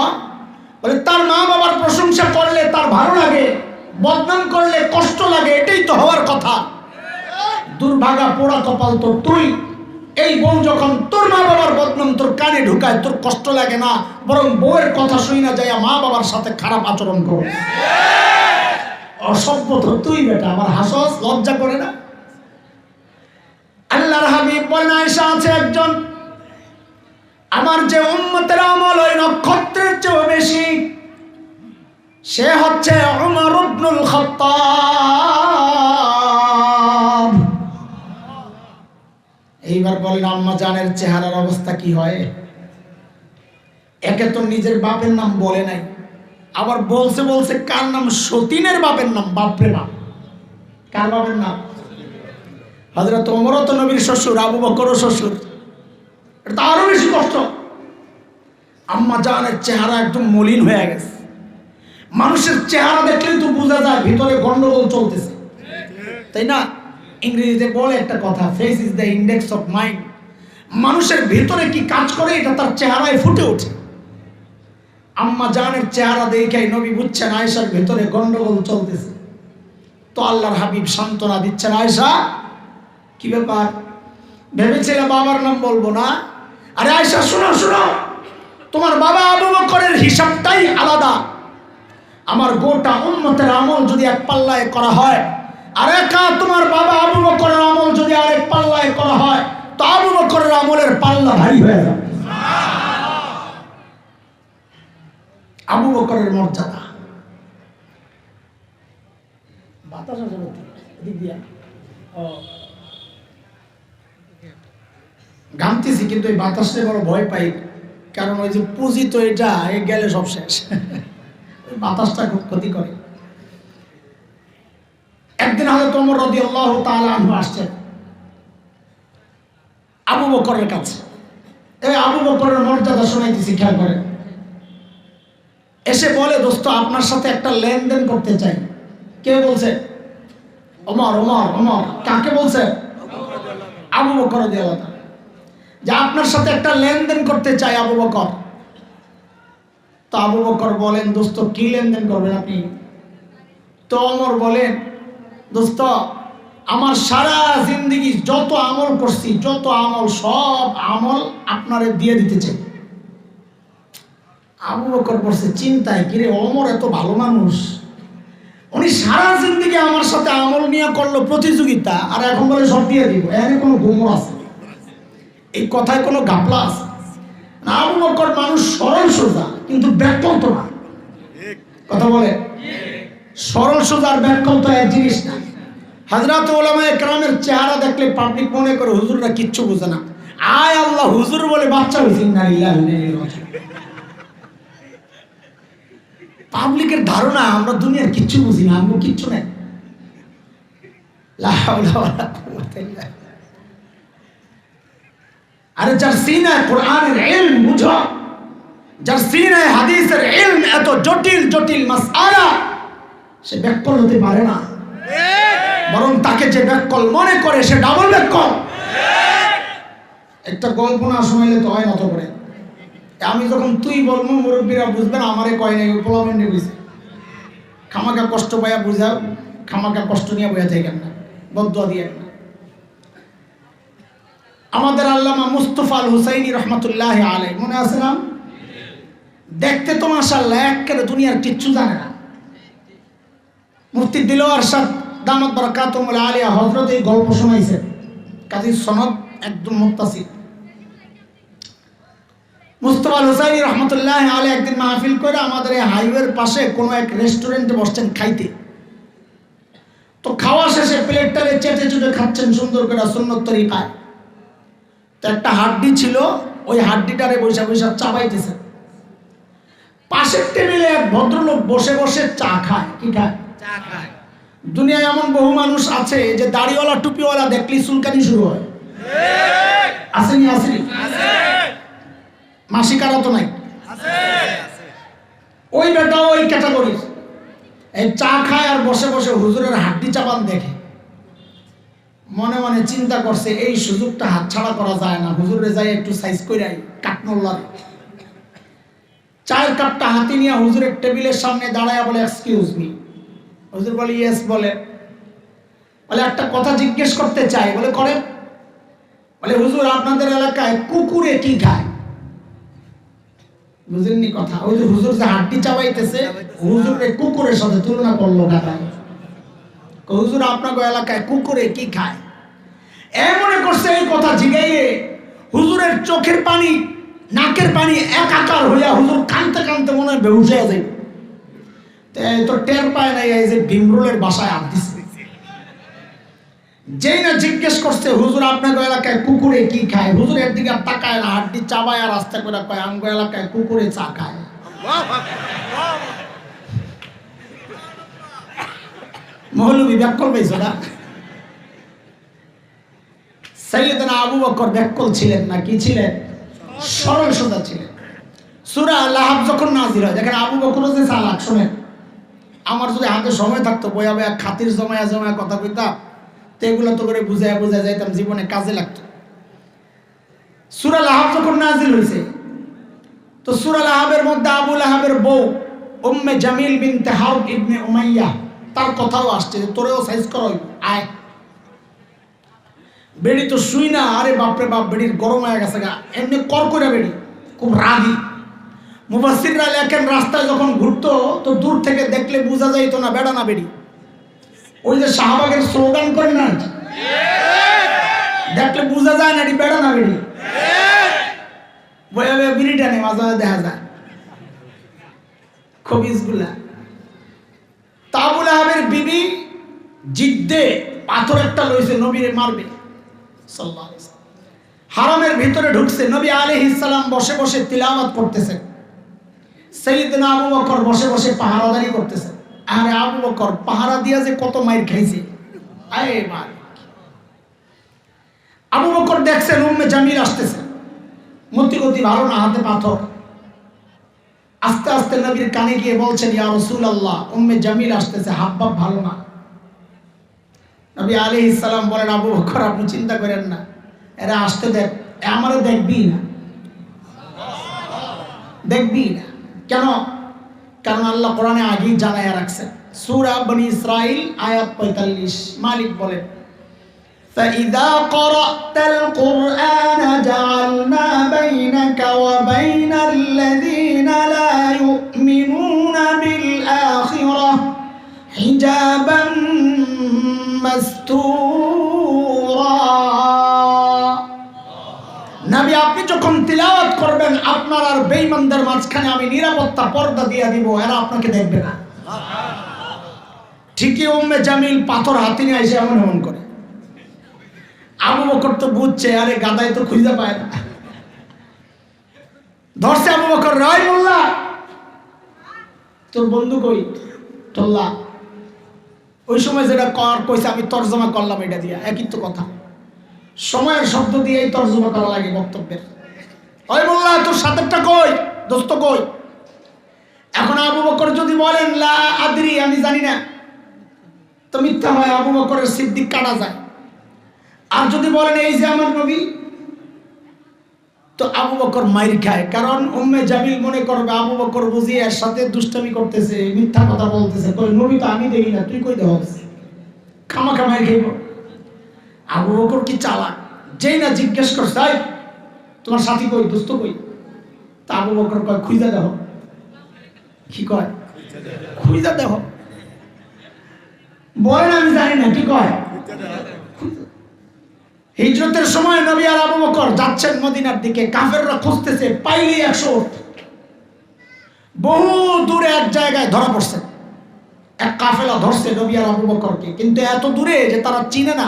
বলে তার মা বাবার প্রশংসা করলে তার ভালো লাগে, বদনাম করলে কষ্ট লাগে, এটাই তো হওয়ার কথা। দুর্ভাগা পোড়া কপাল তো তুই। এই বউ যখন তোর মা বাবার বদনাম তোর কানে ঢুকায়, তোর কষ্ট লাগে না, বরং বউয়ের কথা শুই না যায় মা বাবার সাথে খারাপ আচরণ করে। অসভ্য তো তুই বেটা, আমার হাসস, লজ্জা করে না? আল্লাহর হাবিব বলেন, আয়েশা আছে একজন, আমার যে উম্মতের আমল ওই নক্ষত্রের চেয়েও বেশি, সে হচ্ছে উমর ইবনুল খাত্তাব। এইবার বলেন আম্মা জানের চেহারার অবস্থা কি হয়? একে তো নিজের বাপের নাম বলে নাই, আবার বলছে বলছে কার নাম? সতীনের বাপের নাম। বাপরে বাপ, কার বাপের নাম? হযরত ওমরও তো নবীর শ্বশুর, আবু বকরও শ্বশুর, এটা আরো বেশি কষ্ট। আম্মা জানের চেহারা একদম মলিন হয়ে গেছে। মানুষের চেহারা দেখলেই তো বোঝা যায় ভিতরে গন্ডগোল চলতেছে, তাই না? ইংরেজিতে বলে একটা কথা, face is the index of mind. মানুষের ভিতরে কি কাজ করে এটা তার চেহারায় ফুটে ওঠে। আম্মা জানের চেহারা দেখাই নবী বুঝছেন আয়েশার ভিতরে গন্ডগোল চলতেছে। তো আল্লাহর হাবিব সান্ত্বনা দিচ্ছেন, আয়েশা কি ব্যাপার? ভেবেছিলে বাবার নাম বলবো না? আরে আয়েশা শোনো শোনো, তোমার বাবা আবু বকরের হিসাবটাই আলাদা। আমার গোটা উম্মতের আমল যদি এক পাল্লায় করা হয়, আর একা তোমার বাবা আবু বকরের আমল যদি আরেক পাল্লায় করা হয়, তো আবু বকরের আমলের পাল্লা ভারী হয়ে যাবে। আবু বকরের মর্যাদা। বাতাস ঘামতেছি, কিন্তু এই বাতাসে বড় ভয় পাই, কারণ ওই যে পুঁজি তো এটা গেলে সব শেষ। বাতাসটা খুব ক্ষতি করে। একদিন হযরত ওমর রাদিয়াল্লাহু তাআলা আনহু আসছেন আবু বকরের কাছে। এই আবু বকরের মর্যাদা শোনাইতেছি, খেয়াল করেন। এসে বলে, দোস্ত আপনার সাথে একটা লেনদেন করতে চাই। কে বলছে? ওমর। ওমর ওমর কাকে বলছে? আবু বকর রাদিয়াল্লাহু তাআলা। যে আপনার সাথে একটা লেনদেন করতে চাই আবু বকর। তো আবু বকর বলেন, দোস্ত কি লেনদেন করবেন আপনি? তো ওমর বলেন, দোস্ত আমার সারা জিন্দেগি যত আমল করছি, যত আমল, সব আমল আপনারে দিয়ে দিতে চাই। আবু বকর বলছে চিন্তায়, কিরে ওমর এত ভালো মানুষ, উনি সারা জিন্দেগি আমার সাথে আমল নিয়ে করলো প্রতিযোগিতা, আর এখন বলে সব দিয়ে দিব। এখানে কোনো গোমর আছে? এই কথায় কোনো ঘাপলা আছে? আবু বকর মানুষ সরল সোজা, কিন্তু ব্যাকল তো না। কথা বলে, সরল সোজার ব্যাকল তো এক জিনিস না। হযরত উলামায়ে কেরামের চেহারা দেখলে পাবলিক মনে করে হুজুররা কিচ্ছু বোঝে না। আয় আল্লাহ, হুজুর বলে বাচ্চা হয়েছে। পাবলিকের ধারণা আমরা দুনিয়ার কিচ্ছু বুঝি না, আমরা কিচ্ছু নাই। আরে যার সিনায় কোরআনের ইলম বুঝো, যার সিনায় হাদিসের ইলম এত জটিল জটিল মাসআলা, সে ব্যাকল হতে পারে না। বরং তাকে যে ব্যাকল মনে করে সে ডাবল ব্যাকল। একটা গল্প না শোনাইলে তো হয় না তো করে। আমি যখন তুই বলবো মুরব্বীরা বুঝবেন, আমারে কয় নাই, উপলব্ধি বুঝে। খামাকা কষ্ট পাইয়া বুঝা, খামাকা কষ্ট নিয়ে বইয়া থাকেন না, বদদুয়া দিয়ে না। আমাদের আল্লামা মুস্তাফা আল হুসাইনি রহমতুল্লাহ আলাইহি, মনে আছে না? দেখতে তো মাশাআল্লাহ একেবারে দুনিয়ার কিচ্ছু জানে না। মুফতি দিলওয়ার শাহ দামাত বারাকাতুহুল আলিয়া হযরত এই গল্প শোনাইছে, কাজী সনদ একদম মুত্তাসিল। মুস্তাফা আল হুসাইনি রহমতুল্লাহ আলাইহি একদিন মাহফিল করে আমাদের এই হাইওয়ের পাশে কোনো এক রেস্টুরেন্টে বসছেন খাইতে। তো খাওয়া শেষে প্লেটটারে চেটে চুটে খাচ্ছেন সুন্দর করে সুন্নত তরিকায়। তো একটা হাড্ডি ছিল, ওই হাড্ডিটারে বৈশা বৈশা চাবাইতেছে। পাশের টেবিলে এক ভদ্রলোক বসে বসে চা খায়। কি খায়? চা খায়। দুনিয়ায় এমন বহু মানুষ আছে যে দাড়িওয়ালা টুপিওয়ালা দেখলি চুলকানি শুরু হয়। আসেনি? আসেনি? মাসিকারা তো নাই। ওই বেটাও ওই ক্যাটাগরির। এই চা খায় আর বসে বসে হুজুরের হাড্ডি চাবান দেখে। মনে মনে চিন্তা করছে, এই সুযোগটা হাতছাড়া করা যায় না, হুজুরে যাই একটু সাইজ করে কাটনোল্লার। চায়ের কাপটা হাতে নিয়ে হুজুরের টেবিলের সামনে দাঁড়ায় বলে, এক্সকিউজ মি। হুজুর বলে, ইয়েস। বলে একটা কথা জিজ্ঞেস করতে চাই। বলে করেন। বলে হুজুর আপনাদের এলাকায় কুকুরে কি খায়? বুঝেননি কথা? ওই যে হুজুর যে হাড্ডি চাবাইতেছে, হুজুরের কুকুরের সাথে তুলনা করলো কাটায়। হুজুর আপনাদের এলাকায় কুকুরে কি খায়? মনে করছে এই কথা জিগাইয়ে হুজুরের চোখের পানি নাকের পানি একাকার হইয়া হুজুর কানতে কানতে মনে হয় বেহুশ হয়ে যায়। তো টের পায় নাই এই যে ভীমরুলের বাসায় হাত দিছে। যেই না জিজ্ঞেস করছে হুজুর আপনাদের এলাকায় কুকুরে কি খায়, হুজুরের দিকে তাকায় না, হাড্ডি চাবায় আর রাস্তা করে কয় আমগো এলাকায় কুকুরে চা খায়। মৌলবী ব্যাকল পাইছো না? সাইয়েদনা আবু বকর ব্যাককল ছিলেন না, কি ছিলেন? সরল সোজা ছিলেন। সূরা লাহাব যখন নাযিল হয়, দেখেন আবু বকরও যে চালাক। শোনেন, আমার যদি হাতে সময় থাকতো বয়া বয়া খাতির জমায়া জমায়া কথা কইতাম, তো এগুলো তো করে বুঝায়া বুঝায়া যাইতাম, জীবনে কাজে লাগতো। সূরা লাহাব যখন নাযিল হয়েছে, তো সূরা লাহাবের মধ্যে আবু লাহাবের বউ উম্মে জামিল বিনতে হারব ইবনে উমাইয়া, তার কথাও আসছে যে তোরেও সাইজ করা হইব, আয়। বেড়ি তো শুই না, আরে বাপরে বাপ, বেড়ির গরম হয়ে গেছে গা, এমনি কর করে বেড়ি, খুব রাগী। মুফাসসিররা লেখেন রাস্তায় যখন ঘুরতো তো দূর থেকে দেখলে বোঝা যাইতো না বেড়া না বেড়ি। ওই যে শাহবাগের স্লোগান করে না, দেখলে বোঝা যায় না এটি বেড়া না বেড়ি, বয়া বয়া বিড়ি টানে, মাঝে মাঝে দেখা যায় খবিজগুলা। তা আবু লাহাবের বিবি জিদ্দে পাথর একটা লইছে, নবীরে মারবে। সাল্লাল্লাহু আলাইহি ওয়াসাল্লাম হারামের ভিতরে ঢুকছে, নবী আলাইহিস সালাম বসে বসে তিলাওয়াত করতেছেন, সাইয়েদনা আবু বকর বসে বসে পাহারাদারি করতেছেন। আরে আবু বকর পাহারা দিয়া যে কত মাইর খাইছে, আরে মার। আবু বকর দেখছেন উম্মে জামিল আসতেছে, মতিগতি ভালো না, হাতে পাথর। আস্তে আস্তে নবীর কানে গিয়ে বলছেন, ইয়া রাসূলুল্লাহ, উম্মে জামিল আসতেছে, হাবভাব ভালো না। নবী আলাইহিস সালাম বলেন, আবু বকর আপনি চিন্তা করেন না, এরা আসতে দেখ, আমারও দেখবি না, দেখবি না। কেন? কারণ আল্লাহ কোরআনে আগেই জানায়া রাখছেন। সূরা বনী ইসরাইল আয়াত 45, মালিক বলেন, فَإِذَا قَرَأْتَ الْقُرْآنَ جَعَلْنَا بَيْنَكَ وَبَيْنَ الَّذِينَ لَا يُؤْمِنُونَ بِالْآخِرَةِ حِجَابًا مَسْتُورًا। নবী আপনি যখন তিলাওয়াত করবেন, আপনার আর বেঈমানদের মাঝখানে আমি নিরাপত্তা পর্দা দিয়ে দিব, এরা আপনাকে দেখবে না। ঠিকই উম্মে জামিল পাথর হাতে নিয়ে এসে এমন এমন করে। আবু বকর তো বুঝছে, আরে গাদায় তো খুঁজে পায় না, ধরছে আবু বকর, রাই মোল্লা তোর বন্ধু কই? তোল্লা। ওই সময় যেটা কইছে আমি তর্জমা করলাম এটা দিয়া, একই তো কথা, সময়ের শব্দ দিয়েই তর্জমা করা লাগে বক্তব্যের। ওই মোল্লা তোর সাথেরটা কই, দোস্ত কই? এখন আবু বকর যদি বলেন লা আদরি, আমি জানি না, তো মিথ্যা হয়, আবু বকরের সিদ্দিক কাটা যায়। আর যদি বলেন এই যে আমার নবী, তো আবু বকর মাইর খায়, কারণ উম্মে জামিল মনে করবে আবু বকর বুঝি এর সাথে দুষ্টামি করতেছে, মিথ্যা কথা বলতেছে, কই নবী তো আমি দেখি না, তুই কই দেওয়াস, খামাখা মাইর খাইব। আবু বকর কি চালাক, যেই না জিজ্ঞেস করছে তোমার সাথী কই, দোস্ত কই, তা আবু বকর কয় খুঁজা দেখো। কি কয়? খুঁজা দেখো। বলেন আমি জানি না, কি কয়? হিজরতের সময় নবী আর আবু বকর যাচ্ছেন মদিনার দিকে, কাফেররা খুঁজতেছে, পাইলেই 100 উট। বহু দূরে এক জায়গায় ধরা পড়ছে, এক কাফেলা ধরছে নবী আর আবু বকরকে, কিন্তু এত দূরে যে তারা চিনে না,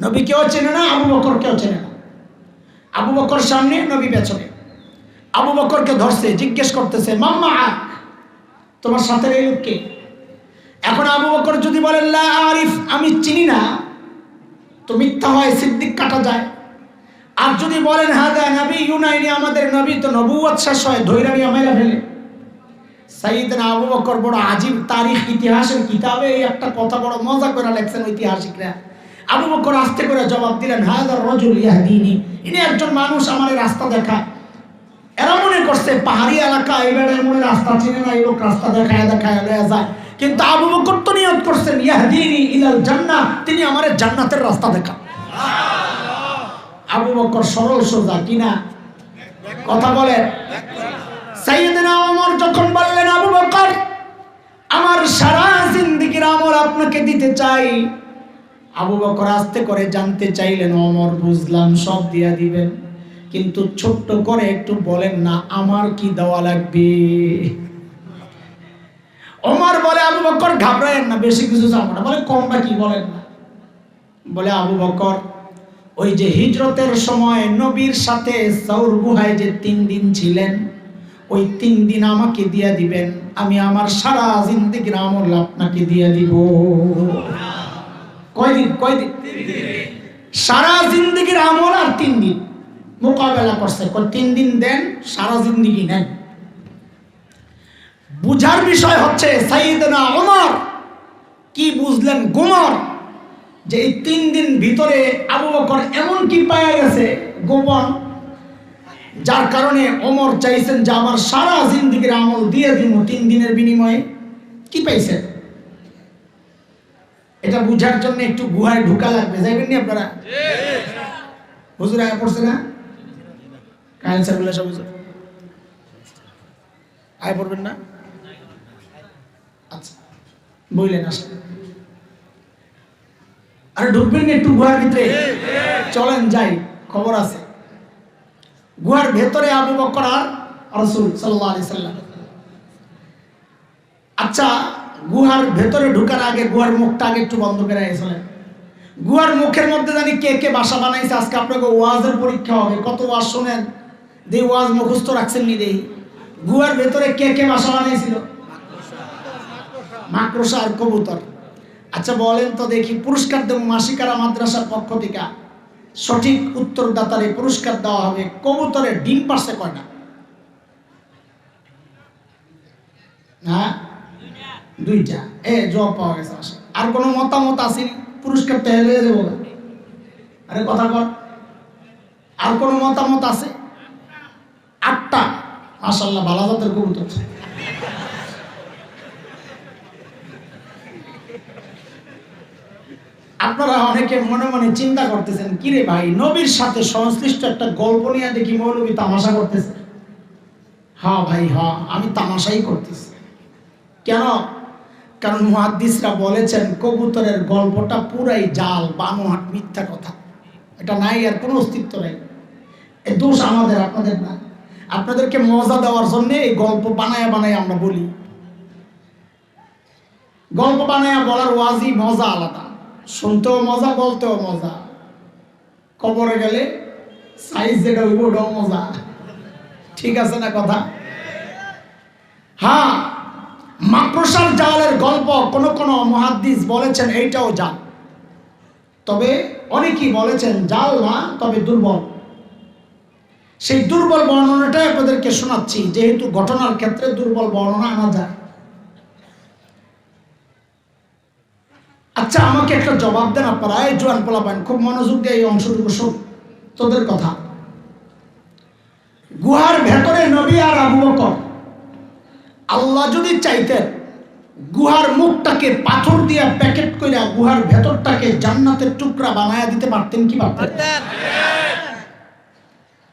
নবী কেউ চেনে না, আবু বকর কেউ চেনে না। আবু বকর সামনে, নবী পেছনে। আবু বকরকে ধরছে, জিজ্ঞেস করতেছে মাম্মা তোমার সাথে এই লোককে? এখন আবু বকর যদি বলেন লা আরিফ, আমি চিনি না, তো মিথ্যা হয়, সিদ্দিক কাটা যায়। আর যদি বলেন হাদা নবী ইউনাইনি, আমাদের নবী, তো নবুয়ত শেষ হয়, ধৈর্য নিয়ে মেরে ফেলে। সাইয়েদনা আবু বকর বড় আজীব তারিখ, ইতিহাসের কিতাবে একটা কথা বড় মজা করে লেখছেন ঐতিহাসিকরা। আবু বকর আস্তে করে জবাব দিলেন, হাদা রাজুল ইয়াহদিনি, ইনি একজন মানুষ আমার রাস্তা দেখায়। এরা মনে করছে পাহাড়ি এলাকা, এবারে মনে রাস্তা চিনে না, এই লোক রাস্তা দেখায় দেখায় লয়ে যায়। কিন্তু আবু বকর তো নিয়ত করছেন ইয়াহদিনি ইলাল জান্নাহ, তিনি আমারে জান্নাতের রাস্তা দেখান। আবু বকর সরল সোজা কিনা কথা বলেন। সাইয়েদনা ওমর যখন বললেন আবু বকর আমার সারা জিন্দেগীর আমল আপনাকে দিতে চাই, আবু বকর আস্তে করে জানতে চাইলেন, ওমর বুঝলাম সব দিয়া দিবেন, কিন্তু ছোট্ট করে একটু বলেন না আমার কি দেওয়া লাগবে। ওমর বলে আবু বকর ঘাবড়ায়েন না, বেশি কিছু চাবো না। বলে কম বা কি, বলেন না। বলে আবু বকর ওই যে হিজরতের সময় নবীর সাথে সাউর গুহায় যে 3 দিন ছিলেন, ওই 3 দিন আমাকে দিয়ে দিবেন, আমি আমার সারা জিন্দেগীর আমল আপনাকে দিয়ে দিব। কয়দিন? কয়দিন? সারা জিন্দগির আমল আর 3 দিন মোকাবেলা করছে। 3 দিন দেন, সারা জিন্দগি নেন। বুঝার বিষয় হচ্ছে সাইয়েদনা ওমর কি বুঝলেন গোমর, যে এই 3 দিন ভিতরে আবু বকর এমন কি পাওয়া গেছে গোপন, যার কারণে ওমর চাইছেন যে আমার সারা জিন্দগির আমল দিয়ে দিব 3 দিনের বিনিময়ে। কি পাইছেন? এটা বুঝার জন্য একটু গুহায় ঢুকা লাগবে। যাইবেন নি আপনারা? হুজুর আয়া পড়ছে না? কাহিল সাহেবুল্লাহ সব হুজুর আয়া পড়বেন না? আচ্ছা বইলেন আসলে। আরে ঢুকবেন না একটু গুহার ভিতরে? চলেন যাই, খবর আছে। গুহার ভেতরে আবু বকর আর রাসূল সাল্লাল্লাহু আলাইহি সাল্লাম। আচ্ছা, গুহার ভেতরে ঢোকার আগে গুহার মুখটা আগে একটু বন্ধ করে আইছিলেন। গুহার মুখের মধ্যে জানি কে কে বাসা বানাইছে। আজকে আপনাকে ওয়াজের পরীক্ষা হবে, কত ওয়াজ শোনেন, যে ওয়াজ মুখস্থ রাখছেন নি দেই। গুহার ভেতরে কে কে বাসা বানাইছিল? মাকড়সা আর কবুতর। আচ্ছা বলেন তো দেখি, পুরস্কার দেব মাসিকারা মাদ্রাসার পক্ষ থেকে। সঠিক উত্তরদাতারে পুরস্কার দেওয়া হবে। কবুতরের ডিম পারছে কয়টা? হ্যাঁ, 2টা। জবাব পাওয়া গেছে। আর কোনো মতামত আছে? পুরস্কার তো হেলে দেবো। আরে কথা বল, আর কোনো মতামত আছে? 8টা। মাশাআল্লাহ, ভালো জাতের কবুতর। আপনারা অনেকে মনে মনে চিন্তা করতেছেন, কিরে ভাই, নবীর সাথে সংশ্লিষ্ট একটা গল্প নিয়ে দেখি মৌলবী তামাশা করতেছে। হ্যাঁ ভাই, হ্যাঁ, আমি তামাশাই করতেছি। কেন? কারণ মুহাদ্দিসরা বলেছেন কবুতরের গল্পটা পুরাই জাল, বানোয়াট, মিথ্যা কথা। এটা নাই, আর কোনো অস্তিত্ব নাই। এই দোষ আমাদের, আপনাদের না। আপনাদেরকে মজা দেওয়ার জন্য এই গল্প বানায়া বানায় আমরা বলি। গল্প বানায়া বলার ওয়াজই মজা আলাদা, শুনতেও মজা, বলতেও মজা। কবরে গেলে সাইজ যেটা হইব ওটাও মজা। ঠিক আছে না কথা? হ্যাঁ, মাকড়সার জালের গল্প কোন কোন মুহাদ্দিস বলেছেন এইটাও জাল, তবে অনেকেই বলেছেন জাল না, তবে দুর্বল। সেই দুর্বল বর্ণনাটাই আপনাদেরকে শোনাচ্ছি, যেহেতু ঘটনার ক্ষেত্রে দুর্বল বর্ণনা আনা যায়। আচ্ছা, আমাকে একটা জবাব দেন আপনারা, এই জোয়ান পোলাপান, খুব মনোযোগ দিয়ে এই অংশটুকু শোন। তোদের কথা, গুহার ভেতরে নবী আর আবু বকর, আল্লাহ যদি চাইতেন গুহার মুখটাকে পাথর দিয়ে প্যাকেট কইরা গুহার ভেতরটাকে জান্নাতের টুকরা বানায়া দিতে পারতেন কি পারতেন?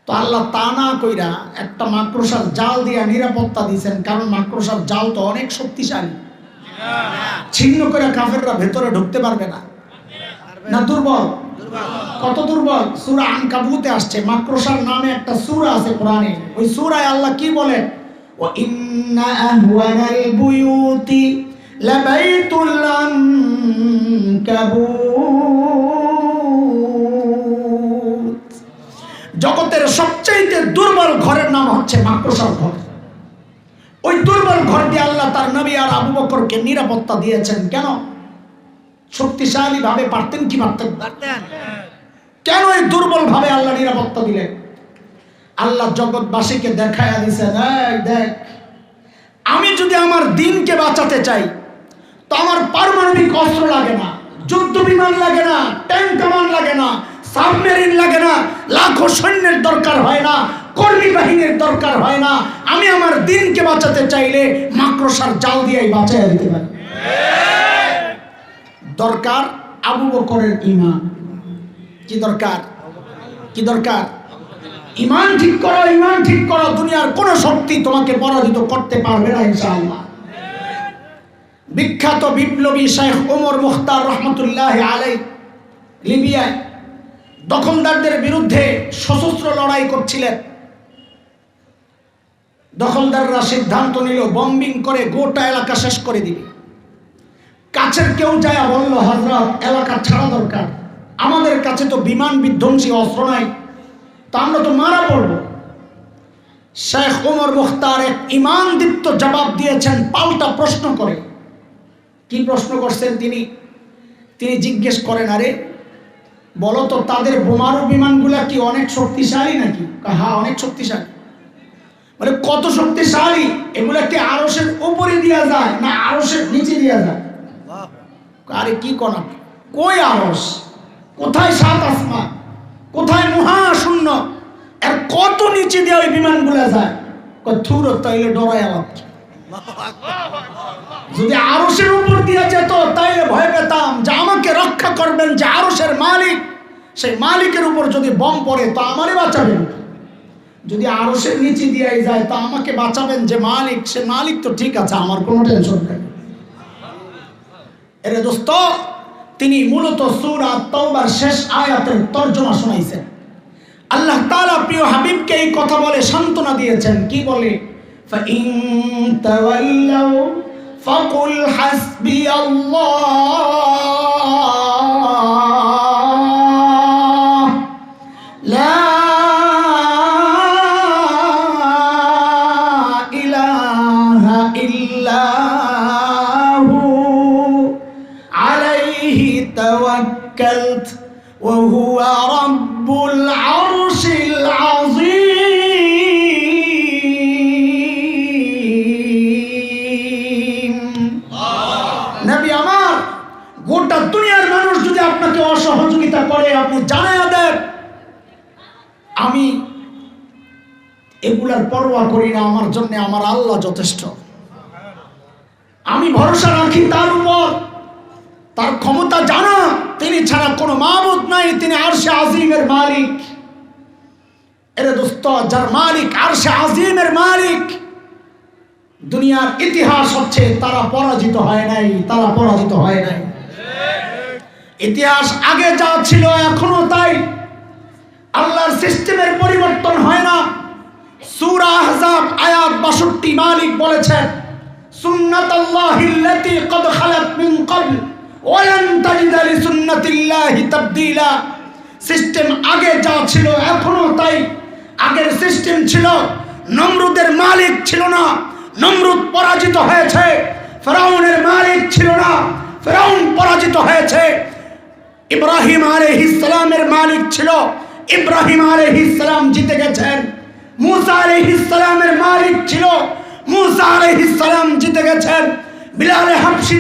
তো আল্লাহ তা না কইরা একটা মাকড়সার জাল দিয়া নিরাপত্তা দিয়েছেন, কারণ মাকড়সার জাল তো অনেক শক্তিশালী। ছিন্ন করে কাফেররা ভেতরে ঢুকতে পারবে না। না দুর্বল? কত দুর্বল! সূরা আনকাবুতে আসছে, মাকড়সার নামে একটা সূরা আছে কোরআনে। ওই সূরায় আল্লাহ কি বলেন? ওয়া ইন্না আহওয়ানাল বুয়ুতি লাবাইতুল আনকাবুত। জগতের সবচেয়ে দুর্বল ঘরের নাম হচ্ছে মাকড়সার ঘর। ওই দুর্বল ঘর দিয়ে আল্লাহ তার নবী আর আবু বকরকে নিরাপত্তা দিয়েছেন। কেন? শক্তিশালী ভাবে পারতেন কি পারতেন? কেন এই দুর্বল ভাবে আল্লাহ নিরাপত্তা দিলেন? আল্লাহ জগৎবাসীকে দেখায়া দিয়েছেন, দেখ, আমি যদি আমার দিনকে বাঁচাতে চাই তো আমার পারমাণবিক অস্ত্র লাগে না, যুদ্ধ বিমান লাগে না, ট্যাঙ্ক কামান লাগে না, সাবমেরিন লাগে না, লাখো সৈন্যের দরকার হয় না, কর্মী বাহিনীর দরকার হয় না। আমি আমার দিনকে বাঁচাতে চাইলে মাকড়সার জাল দিয়েই বাঁচাইয়া দিতে পারি। দরকার আবু বকরের ঈমান। কি দরকার? কি দরকার? ঈমান ঠিক করো, ঈমান ঠিক করো। দুনিয়ার কোন শক্তি তোমাকে পরাজিত করতে পারবে না ইনশাআল্লাহ। বিখ্যাত বিপ্লবী শেখ ওমর মুখতার রহমতুল্লাহ আলাইহি লিবিয়ায় দখলদারদের বিরুদ্ধে সশস্ত্র লড়াই করছিলেন। দখলদাররা সিদ্ধান্ত নিল বম্বিং করে গোটা এলাকা শেষ করে দিবে। কাছের কেউ যায় বলল, হযরত, এলাকা ছাড়া দরকার, আমাদের কাছে তো বিমান বিধ্বংসী অস্ত্র নাই, তা আমরা তো মারা পড়ব। শেখ ওমর মুখতার এক ঈমানদীপ্ত জবাব দিয়েছেন পাল্টা প্রশ্ন করে। কি প্রশ্ন করছেন তিনি? তিনি জিজ্ঞেস করেন, আরে বলো তো তাদের বোমারু বিমানগুলা কি অনেক শক্তিশালী নাকি? হ্যাঁ, অনেক শক্তিশালী। বলে কত শক্তিশালী? এগুলা কি আরশের উপরে দেওয়া যায় না আরশের নিচে দেওয়া যায়? আরে কি কোন কই আরশ, কোথায় সাত আসমান, কোথায় মহাশূন্য, আর কত নিচে দিয়ে ওই বিমানগুলা যায়? থুর তাইলে ডরায় আমার। যদি আরশের উপর দিয়ে যেত তাইলে ভয় পেতাম যে আমাকে রক্ষা করবেন যে আরশের মালিক, সেই মালিকের উপর যদি বম পড়ে তো আমারই বাঁচাবেন। যদি আরশের নিচে দিয়ে যায় তো আমাকে বাঁচাবেন যে মালিক, সে মালিক তো ঠিক আছে, আমার কোনো টেনশন নেই। এরে দোস্ত, তিনি মূলত সূরা তাওবার শেষ আয়াতের তরজমা শোনাইছেন। আল্লাহ তাআলা প্রিয় হাবিবকে এই কথা বলে সান্ত্বনা দিয়েছেন। কি বলে? ফাইন তাওয়াল্লাউ ফাকুল হাসবিয়াল্লাহ লা ইলাহা ইল্লাহু আলাইহি তাওয়াক্কালতু ওয়া হুয়া রাব্বুল আরশিল আযীম। নবী আমার, গোটা দুনিয়ার মানুষ যদি আপনাকে অসহযোগিতা করে, আপনি জানায়া দেন আমি এগুলার পরোয়া করি না, আমার জন্য আমার আল্লাহ যথেষ্ট। আমি ভরসা রাখি তার উপর, তার ক্ষমতা জানা, তিনি ছাড়া কোনো মাবুদ নাই, তিনি আরশে আজিমের মালিক। এরে দোস্ত, যার মালিক আরশে আজিমের মালিক, দুনিয়ার ইতিহাস হচ্ছে তারা পরাজিত হয় নাই, তারা পরাজিত হয় নাই। ইতিহাস আগে যা ছিল এখনো তাই। আল্লাহর সিস্টেমের পরিবর্তন হয় না। সূরা আহজাব আয়াত ৬২ মালিক বলেছেন, সুন্নাতাল্লাহিল্লাতী ক্বাদ খালাত মিন ক্বাবল ওয়ালান তাজিদা লিসুন্নাতিল্লাহি তাবদীলা। সিস্টেম আগে যা ছিল এখনো তাই। আগের সিস্টেম ছিল, নমরুদের মালিক ছিল না, নমরুদ পরাজিত হয়েছে। ফেরাউনের মালিক ছিল না, ফেরাউন পরাজিত হয়েছে। ইব্রাহিম আলাইহিস সালামের মালিক ছিল, ইব্রাহিম আলাইহিস সালাম জিতে গেছেন। মুসা আলাইহিস সালামের মালিক ছিল, মুসা আলাইহিস সালাম জিতে গেছেন। বিলাল হাবশী